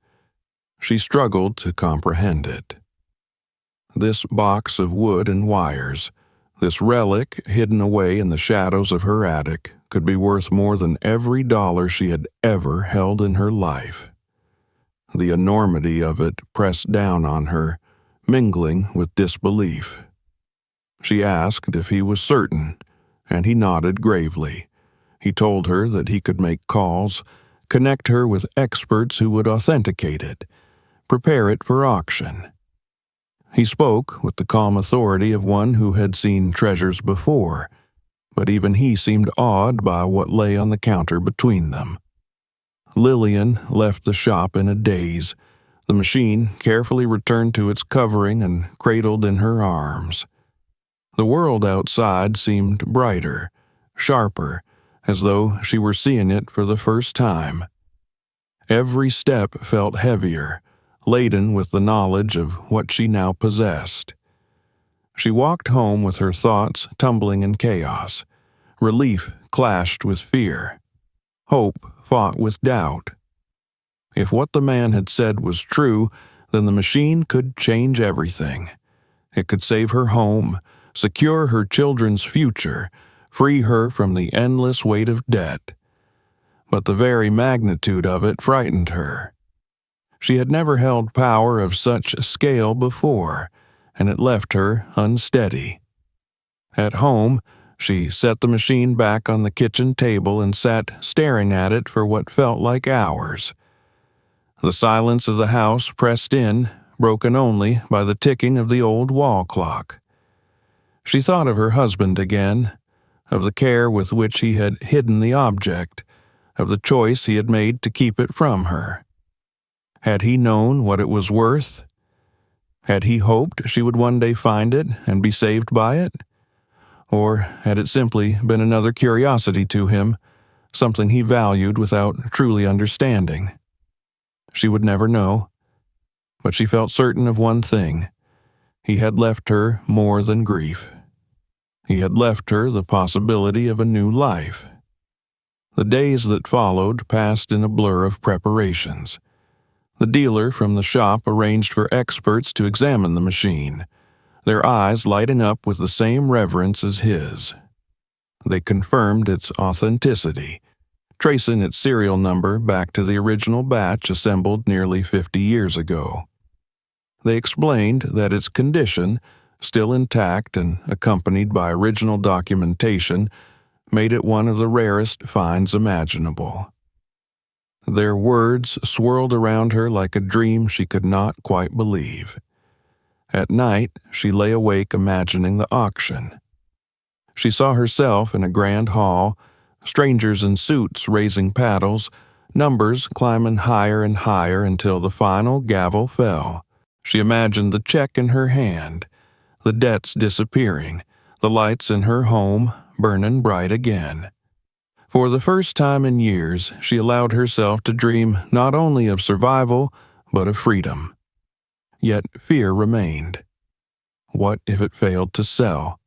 She struggled to comprehend it. This box of wood and wires, this relic hidden away in the shadows of her attic, could be worth more than every dollar she had ever held in her life. The enormity of it pressed down on her, mingling with disbelief. She asked if he was certain, and he nodded gravely. He told her that he could make calls, connect her with experts who would authenticate it, prepare it for auction. He spoke with the calm authority of one who had seen treasures before, but even he seemed awed by what lay on the counter between them. Lillian left the shop in a daze, the machine carefully returned to its covering and cradled in her arms. The world outside seemed brighter, sharper, as though she were seeing it for the first time. Every step felt heavier, laden with the knowledge of what she now possessed. She walked home with her thoughts tumbling in chaos. Relief clashed with fear. Hope fought with doubt. If what the man had said was true, then the machine could change everything. It could save her home, secure her children's future, free her from the endless weight of debt. But the very magnitude of it frightened her. She had never held power of such scale before, and it left her unsteady. At home, she set the machine back on the kitchen table and sat staring at it for what felt like hours. The silence of the house pressed in, broken only by the ticking of the old wall clock. She thought of her husband again, of the care with which he had hidden the object, of the choice he had made to keep it from her. Had he known what it was worth? Had he hoped she would one day find it and be saved by it? Or had it simply been another curiosity to him, something he valued without truly understanding? She would never know, but she felt certain of one thing. He had left her more than grief. He had left her the possibility of a new life. The days that followed passed in a blur of preparations. The dealer from the shop arranged for experts to examine the machine, their eyes lighting up with the same reverence as his. They confirmed its authenticity, tracing its serial number back to the original batch assembled nearly 50 years ago. They explained that its condition, still intact and accompanied by original documentation, made it one of the rarest finds imaginable. Their words swirled around her like a dream she could not quite believe. At night, she lay awake imagining the auction. She saw herself in a grand hall, strangers in suits raising paddles, numbers climbing higher and higher until the final gavel fell. She imagined the check in her hand, the debts disappearing, the lights in her home burning bright again. For the first time in years, she allowed herself to dream not only of survival, but of freedom. Yet fear remained. What if it failed to sell?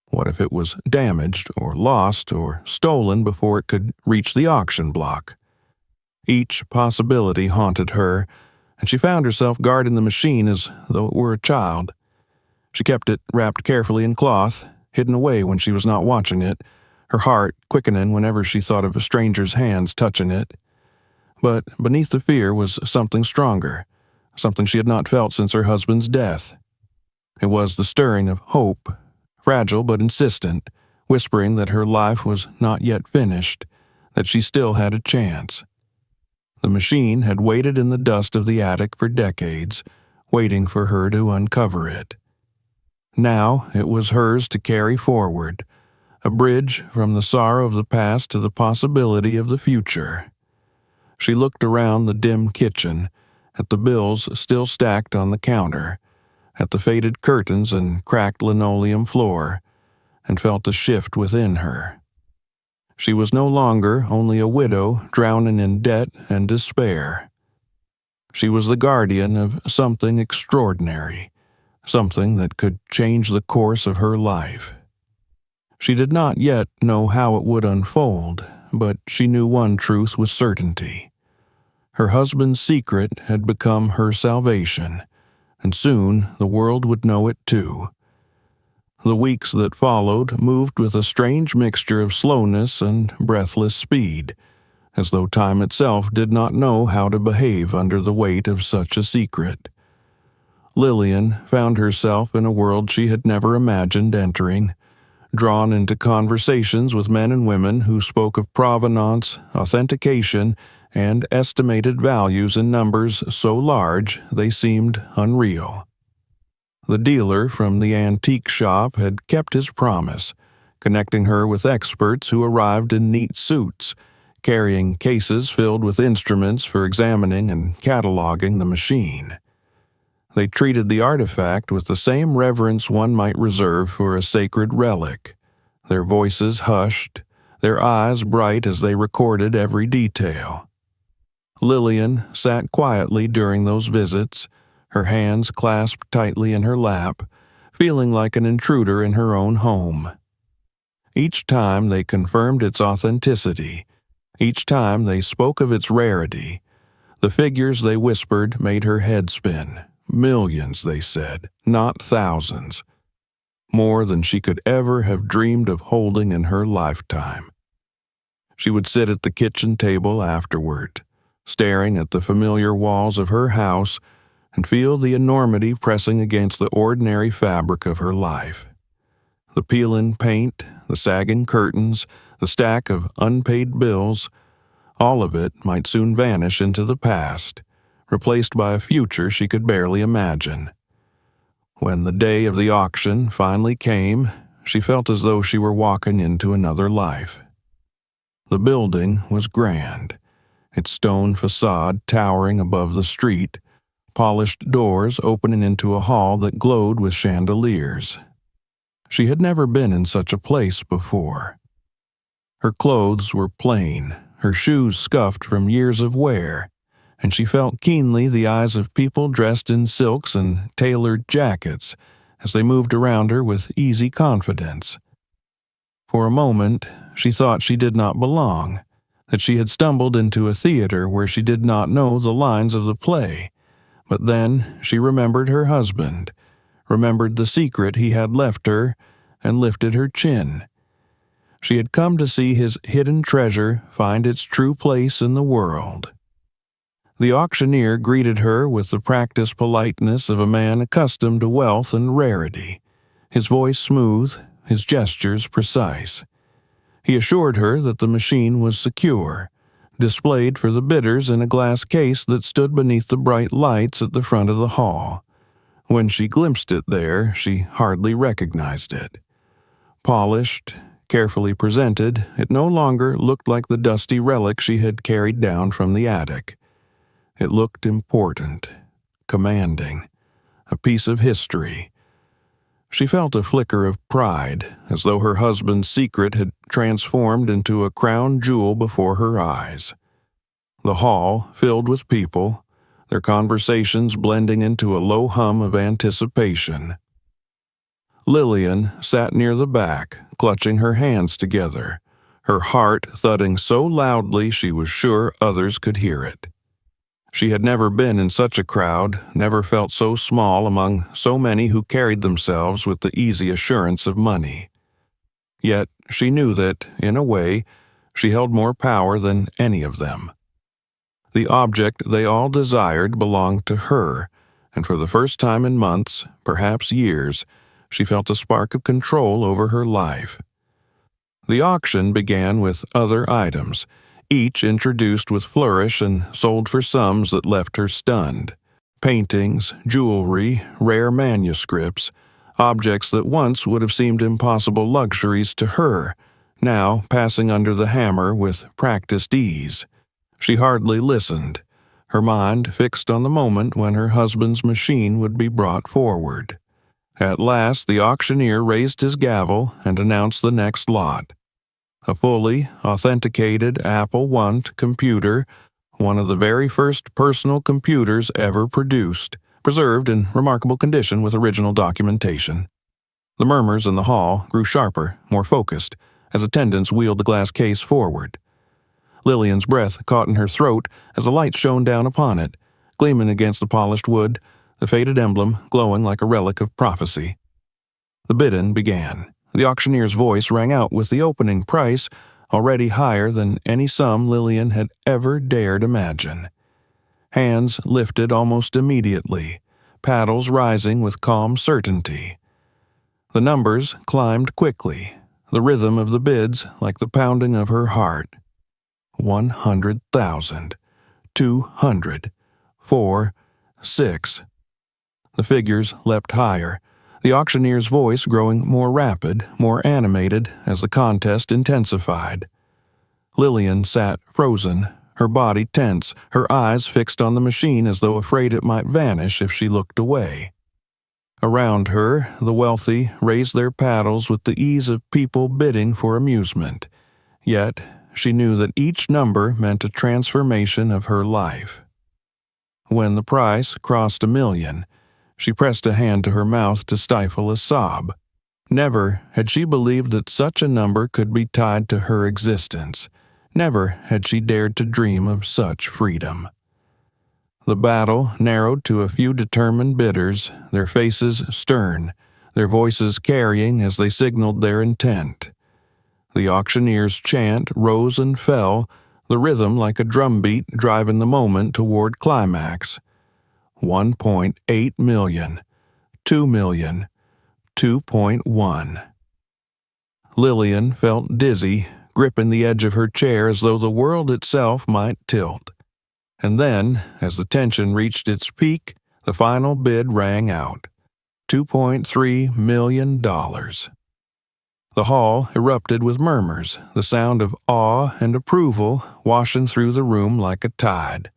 What if it was damaged or lost or stolen before it could reach the auction block? Each possibility haunted her, and she found herself guarding the machine as though it were a child. She kept it wrapped carefully in cloth, hidden away when she was not watching it, her heart quickening whenever she thought of a stranger's hands touching it. But beneath the fear was something stronger, something she had not felt since her husband's death. It was the stirring of hope, fragile but insistent, whispering that her life was not yet finished, that she still had a chance. The machine had waited in the dust of the attic for decades, waiting for her to uncover it. Now it was hers to carry forward, a bridge from the sorrow of the past to the possibility of the future. She looked around the dim kitchen, at the bills still stacked on the counter, at the faded curtains and cracked linoleum floor, and felt a shift within her. She was no longer only a widow drowning in debt and despair. She was the guardian of something extraordinary, something that could change the course of her life. She did not yet know how it would unfold, but she knew one truth with certainty. Her husband's secret had become her salvation, and soon the world would know it too. The weeks that followed moved with a strange mixture of slowness and breathless speed, as though time itself did not know how to behave under the weight of such a secret. Lillian found herself in a world she had never imagined entering, drawn into conversations with men and women who spoke of provenance, authentication, and estimated values in numbers so large they seemed unreal. The dealer from the antique shop had kept his promise, connecting her with experts who arrived in neat suits, carrying cases filled with instruments for examining and cataloging the machine. They treated the artifact with the same reverence one might reserve for a sacred relic, their voices hushed, their eyes bright as they recorded every detail. Lillian sat quietly during those visits, her hands clasped tightly in her lap, feeling like an intruder in her own home. Each time they confirmed its authenticity, each time they spoke of its rarity, the figures they whispered made her head spin. Millions, they said, not thousands. More than she could ever have dreamed of holding in her lifetime. She would sit at the kitchen table afterward, staring at the familiar walls of her house, and feel the enormity pressing against the ordinary fabric of her life. The peeling paint, the sagging curtains, the stack of unpaid bills, all of it might soon vanish into the past, replaced by a future she could barely imagine. When the day of the auction finally came, she felt as though she were walking into another life. The building was grand, its stone facade towering above the street, polished doors opening into a hall that glowed with chandeliers. She had never been in such a place before. Her clothes were plain, her shoes scuffed from years of wear, and she felt keenly the eyes of people dressed in silks and tailored jackets as they moved around her with easy confidence. For a moment, she thought she did not belong, that she had stumbled into a theater where she did not know the lines of the play. But then she remembered her husband, remembered the secret he had left her, and lifted her chin. She had come to see his hidden treasure find its true place in the world. The auctioneer greeted her with the practiced politeness of a man accustomed to wealth and rarity, his voice smooth, his gestures precise. He assured her that the machine was secure, displayed for the bidders in a glass case that stood beneath the bright lights at the front of the hall. When she glimpsed it there, she hardly recognized it. Polished, carefully presented, it no longer looked like the dusty relic she had carried down from the attic. It looked important, commanding, a piece of history. She felt a flicker of pride, as though her husband's secret had transformed into a crown jewel before her eyes. The hall filled with people, their conversations blending into a low hum of anticipation. Lillian sat near the back, clutching her hands together, her heart thudding so loudly she was sure others could hear it. She had never been in such a crowd, never felt so small among so many who carried themselves with the easy assurance of money. Yet she knew that, in a way, she held more power than any of them. The object they all desired belonged to her, and for the first time in months, perhaps years, she felt a spark of control over her life. The auction began with other items, each introduced with flourish and sold for sums that left her stunned. Paintings, jewelry, rare manuscripts, Objects that once would have seemed impossible luxuries to her, now passing under the hammer with practiced ease. She hardly listened, her mind fixed on the moment when her husband's machine would be brought forward. At last the auctioneer raised his gavel and announced the next lot. A fully authenticated Apple I computer, one of the very first personal computers ever produced, preserved in remarkable condition with original documentation. The murmurs in the hall grew sharper, more focused, as attendants wheeled the glass case forward. Lillian's breath caught in her throat as the light shone down upon it, gleaming against the polished wood, the faded emblem glowing like a relic of prophecy. The bidding began. The auctioneer's voice rang out with the opening price, already higher than any sum Lillian had ever dared imagine. Hands lifted almost immediately, paddles rising with calm certainty. The numbers climbed quickly, the rhythm of the bids like the pounding of her heart. 100,000, 200, 4, 6. The figures leapt higher, the auctioneer's voice growing more rapid, more animated as the contest intensified. Lillian sat frozen, her body tense, her eyes fixed on the machine as though afraid it might vanish if she looked away. Around her, the wealthy raised their paddles with the ease of people bidding for amusement. Yet, she knew that each number meant a transformation of her life. When the price crossed $1 million, she pressed a hand to her mouth to stifle a sob. Never had she believed that such a number could be tied to her existence. Never had she dared to dream of such freedom. The battle narrowed to a few determined bidders, their faces stern, their voices carrying as they signaled their intent. The auctioneer's chant rose and fell, the rhythm like a drumbeat driving the moment toward climax. 1.8 million, 2 million, 2.1. Lillian felt dizzy, gripping the edge of her chair as though the world itself might tilt. And then, as the tension reached its peak, the final bid rang out. $2.3 million. The hall erupted with murmurs, the sound of awe and approval washing through the room like a tide.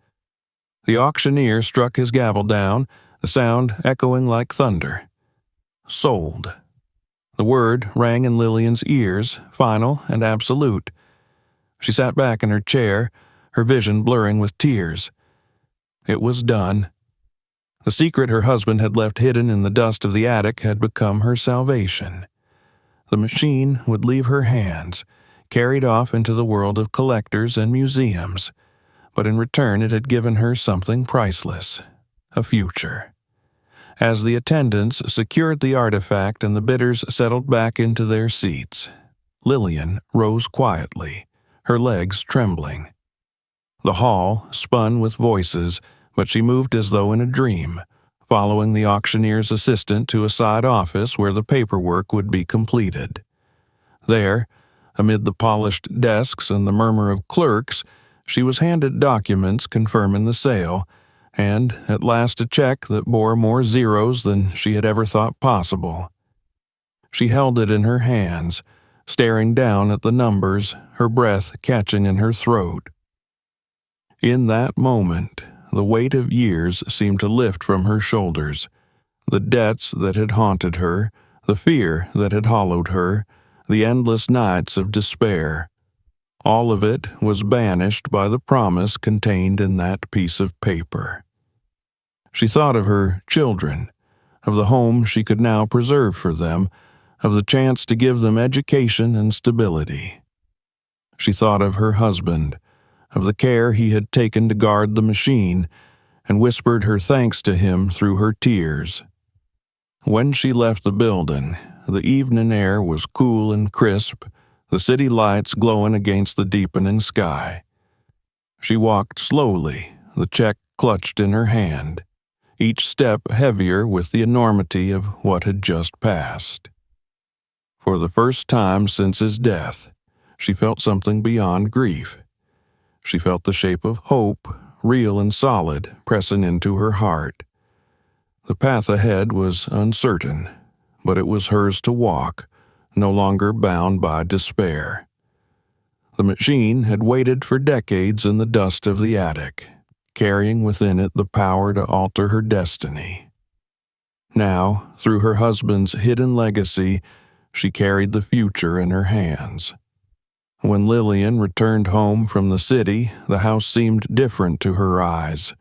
The auctioneer struck his gavel down, the sound echoing like thunder. Sold. The word rang in Lillian's ears, final and absolute. She sat back in her chair, her vision blurring with tears. It was done. The secret her husband had left hidden in the dust of the attic had become her salvation. The machine would leave her hands, carried off into the world of collectors and museums, but in return it had given her something priceless, a future. As the attendants secured the artifact and the bidders settled back into their seats, Lillian rose quietly, her legs trembling. The hall spun with voices, but she moved as though in a dream, following the auctioneer's assistant to a side office where the paperwork would be completed. There, amid the polished desks and the murmur of clerks, she was handed documents confirming the sale, and at last a check that bore more zeros than she had ever thought possible. She held it in her hands, staring down at the numbers, her breath catching in her throat. In that moment, the weight of years seemed to lift from her shoulders. The debts that had haunted her, the fear that had hollowed her, the endless nights of despair. All of it was banished by the promise contained in that piece of paper. She thought of her children, of the home she could now preserve for them, of the chance to give them education and stability. She thought of her husband, of the care he had taken to guard the machine, and whispered her thanks to him through her tears. When she left the building, the evening air was cool and crisp, the city lights glowing against the deepening sky. She walked slowly, the check clutched in her hand, each step heavier with the enormity of what had just passed. For the first time since his death, she felt something beyond grief. She felt the shape of hope, real and solid, pressing into her heart. The path ahead was uncertain, but it was hers to walk, no longer bound by despair. The machine had waited for decades in the dust of the attic, carrying within it the power to alter her destiny. Now, through her husband's hidden legacy, she carried the future in her hands. When Lillian returned home from the city, the house seemed different to her eyes,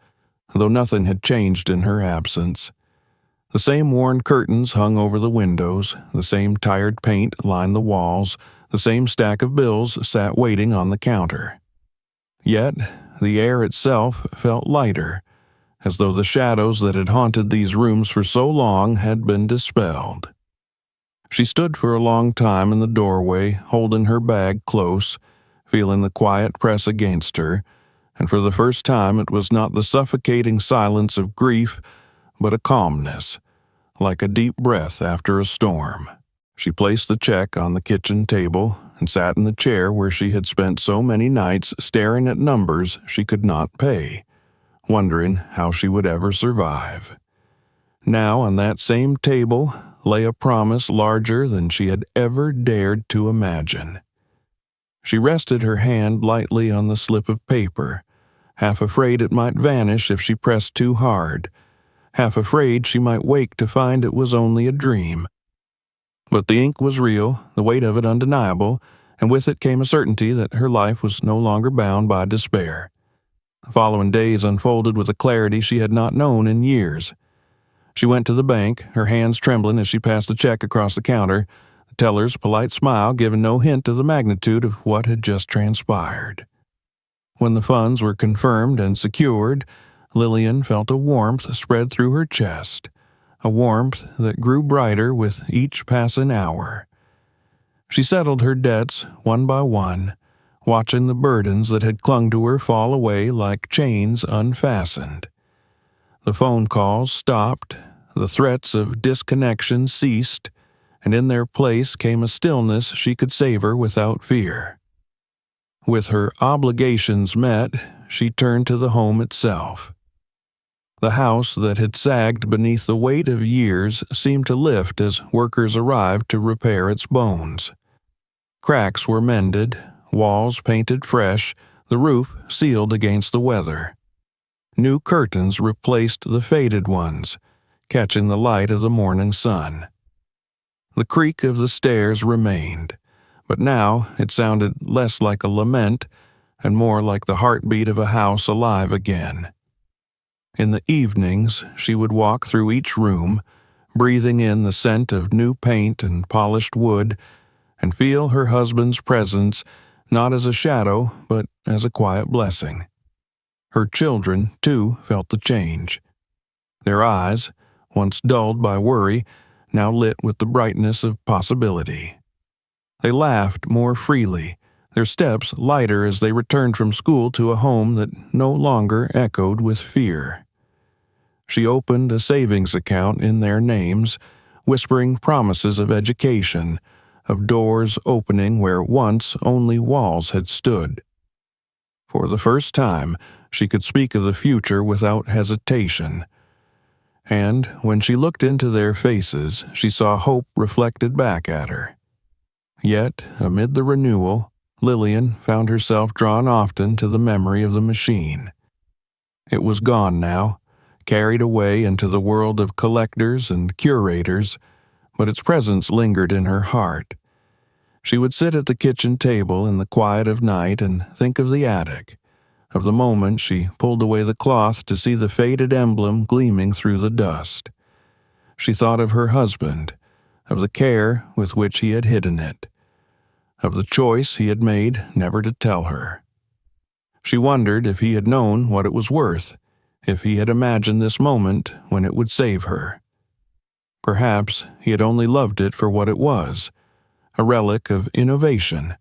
though nothing had changed in her absence. The same worn curtains hung over the windows, the same tired paint lined the walls, the same stack of bills sat waiting on the counter. Yet, the air itself felt lighter, as though the shadows that had haunted these rooms for so long had been dispelled. She stood for a long time in the doorway, holding her bag close, feeling the quiet press against her, and for the first time it was not the suffocating silence of grief, but a calmness, like a deep breath after a storm. She placed the check on the kitchen table and sat in the chair where she had spent so many nights staring at numbers she could not pay, wondering how she would ever survive. Now on that same table lay a promise larger than she had ever dared to imagine. She rested her hand lightly on the slip of paper, half afraid it might vanish if she pressed too hard, half afraid she might wake to find it was only a dream. But the ink was real, the weight of it undeniable, and with it came a certainty that her life was no longer bound by despair. The following days unfolded with a clarity she had not known in years. She went to the bank, her hands trembling as she passed the check across the counter, the teller's polite smile giving no hint of the magnitude of what had just transpired. When the funds were confirmed and secured, Lillian felt a warmth spread through her chest, a warmth that grew brighter with each passing hour. She settled her debts one by one, watching the burdens that had clung to her fall away like chains unfastened. The phone calls stopped, the threats of disconnection ceased, and in their place came a stillness she could savor without fear. With her obligations met, she turned to the home itself. The house that had sagged beneath the weight of years seemed to lift as workers arrived to repair its bones. Cracks were mended, walls painted fresh, the roof sealed against the weather. New curtains replaced the faded ones, catching the light of the morning sun. The creak of the stairs remained, but now it sounded less like a lament and more like the heartbeat of a house alive again. In the evenings, she would walk through each room, breathing in the scent of new paint and polished wood, and feel her husband's presence not as a shadow, but as a quiet blessing. Her children, too, felt the change. Their eyes, once dulled by worry, now lit with the brightness of possibility. They laughed more freely, their steps lighter as they returned from school to a home that no longer echoed with fear. She opened a savings account in their names, whispering promises of education, of doors opening where once only walls had stood. For the first time, she could speak of the future without hesitation. And when she looked into their faces, she saw hope reflected back at her. Yet, amid the renewal, Lillian found herself drawn often to the memory of the machine. It was gone now, carried away into the world of collectors and curators, but its presence lingered in her heart. She would sit at the kitchen table in the quiet of night and think of the attic, of the moment she pulled away the cloth to see the faded emblem gleaming through the dust. She thought of her husband, of the care with which he had hidden it, of the choice he had made never to tell her. She wondered if he had known what it was worth, if he had imagined this moment when it would save her. Perhaps he had only loved it for what it was, a relic of innovation,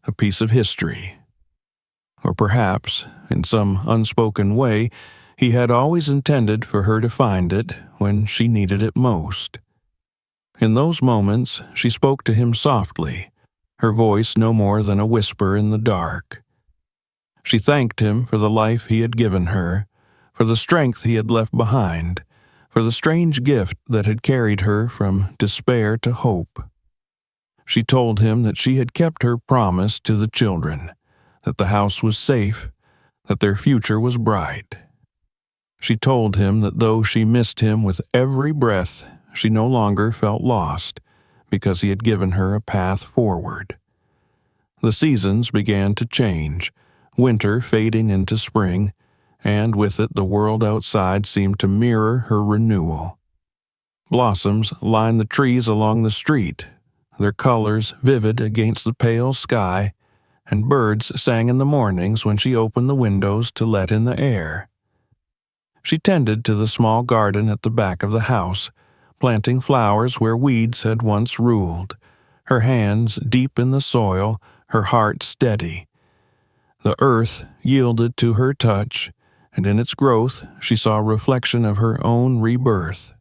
a piece of history. Or perhaps, in some unspoken way, he had always intended for her to find it when she needed it most. In those moments, she spoke to him softly, her voice no more than a whisper in the dark. She thanked him for the life he had given her, for the strength he had left behind, for the strange gift that had carried her from despair to hope. She told him that she had kept her promise to the children, that the house was safe, that their future was bright. She told him that though she missed him with every breath, she no longer felt lost, because he had given her a path forward. The seasons began to change, winter fading into spring, and with it the world outside seemed to mirror her renewal. Blossoms lined the trees along the street, their colors vivid against the pale sky, and birds sang in the mornings when she opened the windows to let in the air. She tended to the small garden at the back of the house, planting flowers where weeds had once ruled, her hands deep in the soil, her heart steady. The earth yielded to her touch, and in its growth she saw a reflection of her own rebirth.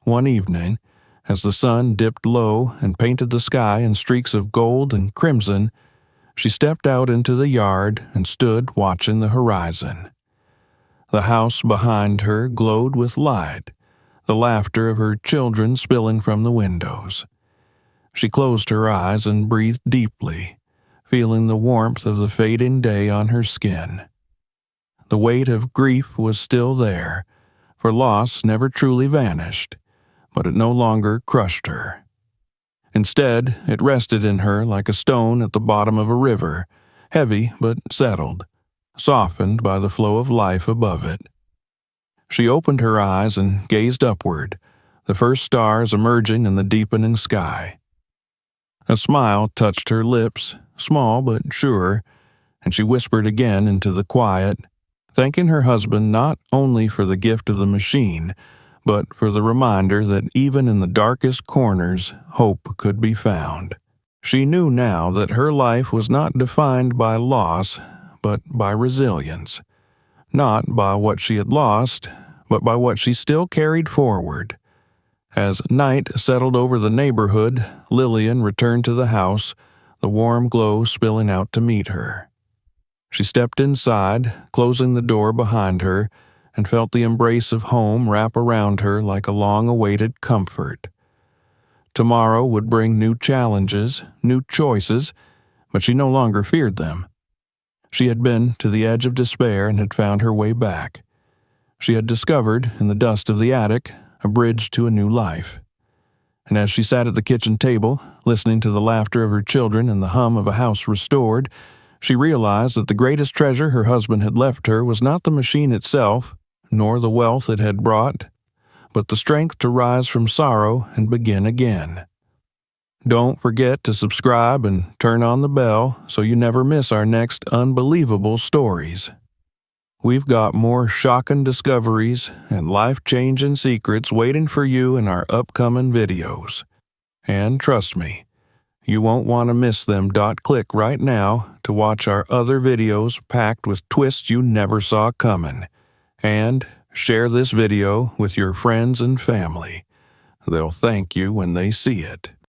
One evening, as the sun dipped low and painted the sky in streaks of gold and crimson, she stepped out into the yard and stood watching the horizon. The house behind her glowed with light, the laughter of her children spilling from the windows. She closed her eyes and breathed deeply, feeling the warmth of the fading day on her skin. The weight of grief was still there, for loss never truly vanished, but it no longer crushed her. Instead, it rested in her like a stone at the bottom of a river, heavy but settled, softened by the flow of life above it. She opened her eyes and gazed upward, the first stars emerging in the deepening sky. A smile touched her lips, small but sure, and she whispered again into the quiet, thanking her husband not only for the gift of the machine, but for the reminder that even in the darkest corners, hope could be found. She knew now that her life was not defined by loss, but by resilience. Not by what she had lost, but by what she still carried forward. As night settled over the neighborhood, Lillian returned to the house, the warm glow spilling out to meet her. She stepped inside, closing the door behind her, and felt the embrace of home wrap around her like a long-awaited comfort. Tomorrow would bring new challenges, new choices, but she no longer feared them. She had been to the edge of despair and had found her way back. She had discovered, in the dust of the attic, a bridge to a new life. And as she sat at the kitchen table, listening to the laughter of her children and the hum of a house restored, she realized that the greatest treasure her husband had left her was not the machine itself, nor the wealth it had brought, but the strength to rise from sorrow and begin again. Don't forget to subscribe and turn on the bell so you never miss our next unbelievable stories. We've got more shocking discoveries and life-changing secrets waiting for you in our upcoming videos. And trust me, you won't want to miss them. Click right now to watch our other videos packed with twists you never saw coming. And share this video with your friends and family. They'll thank you when they see it.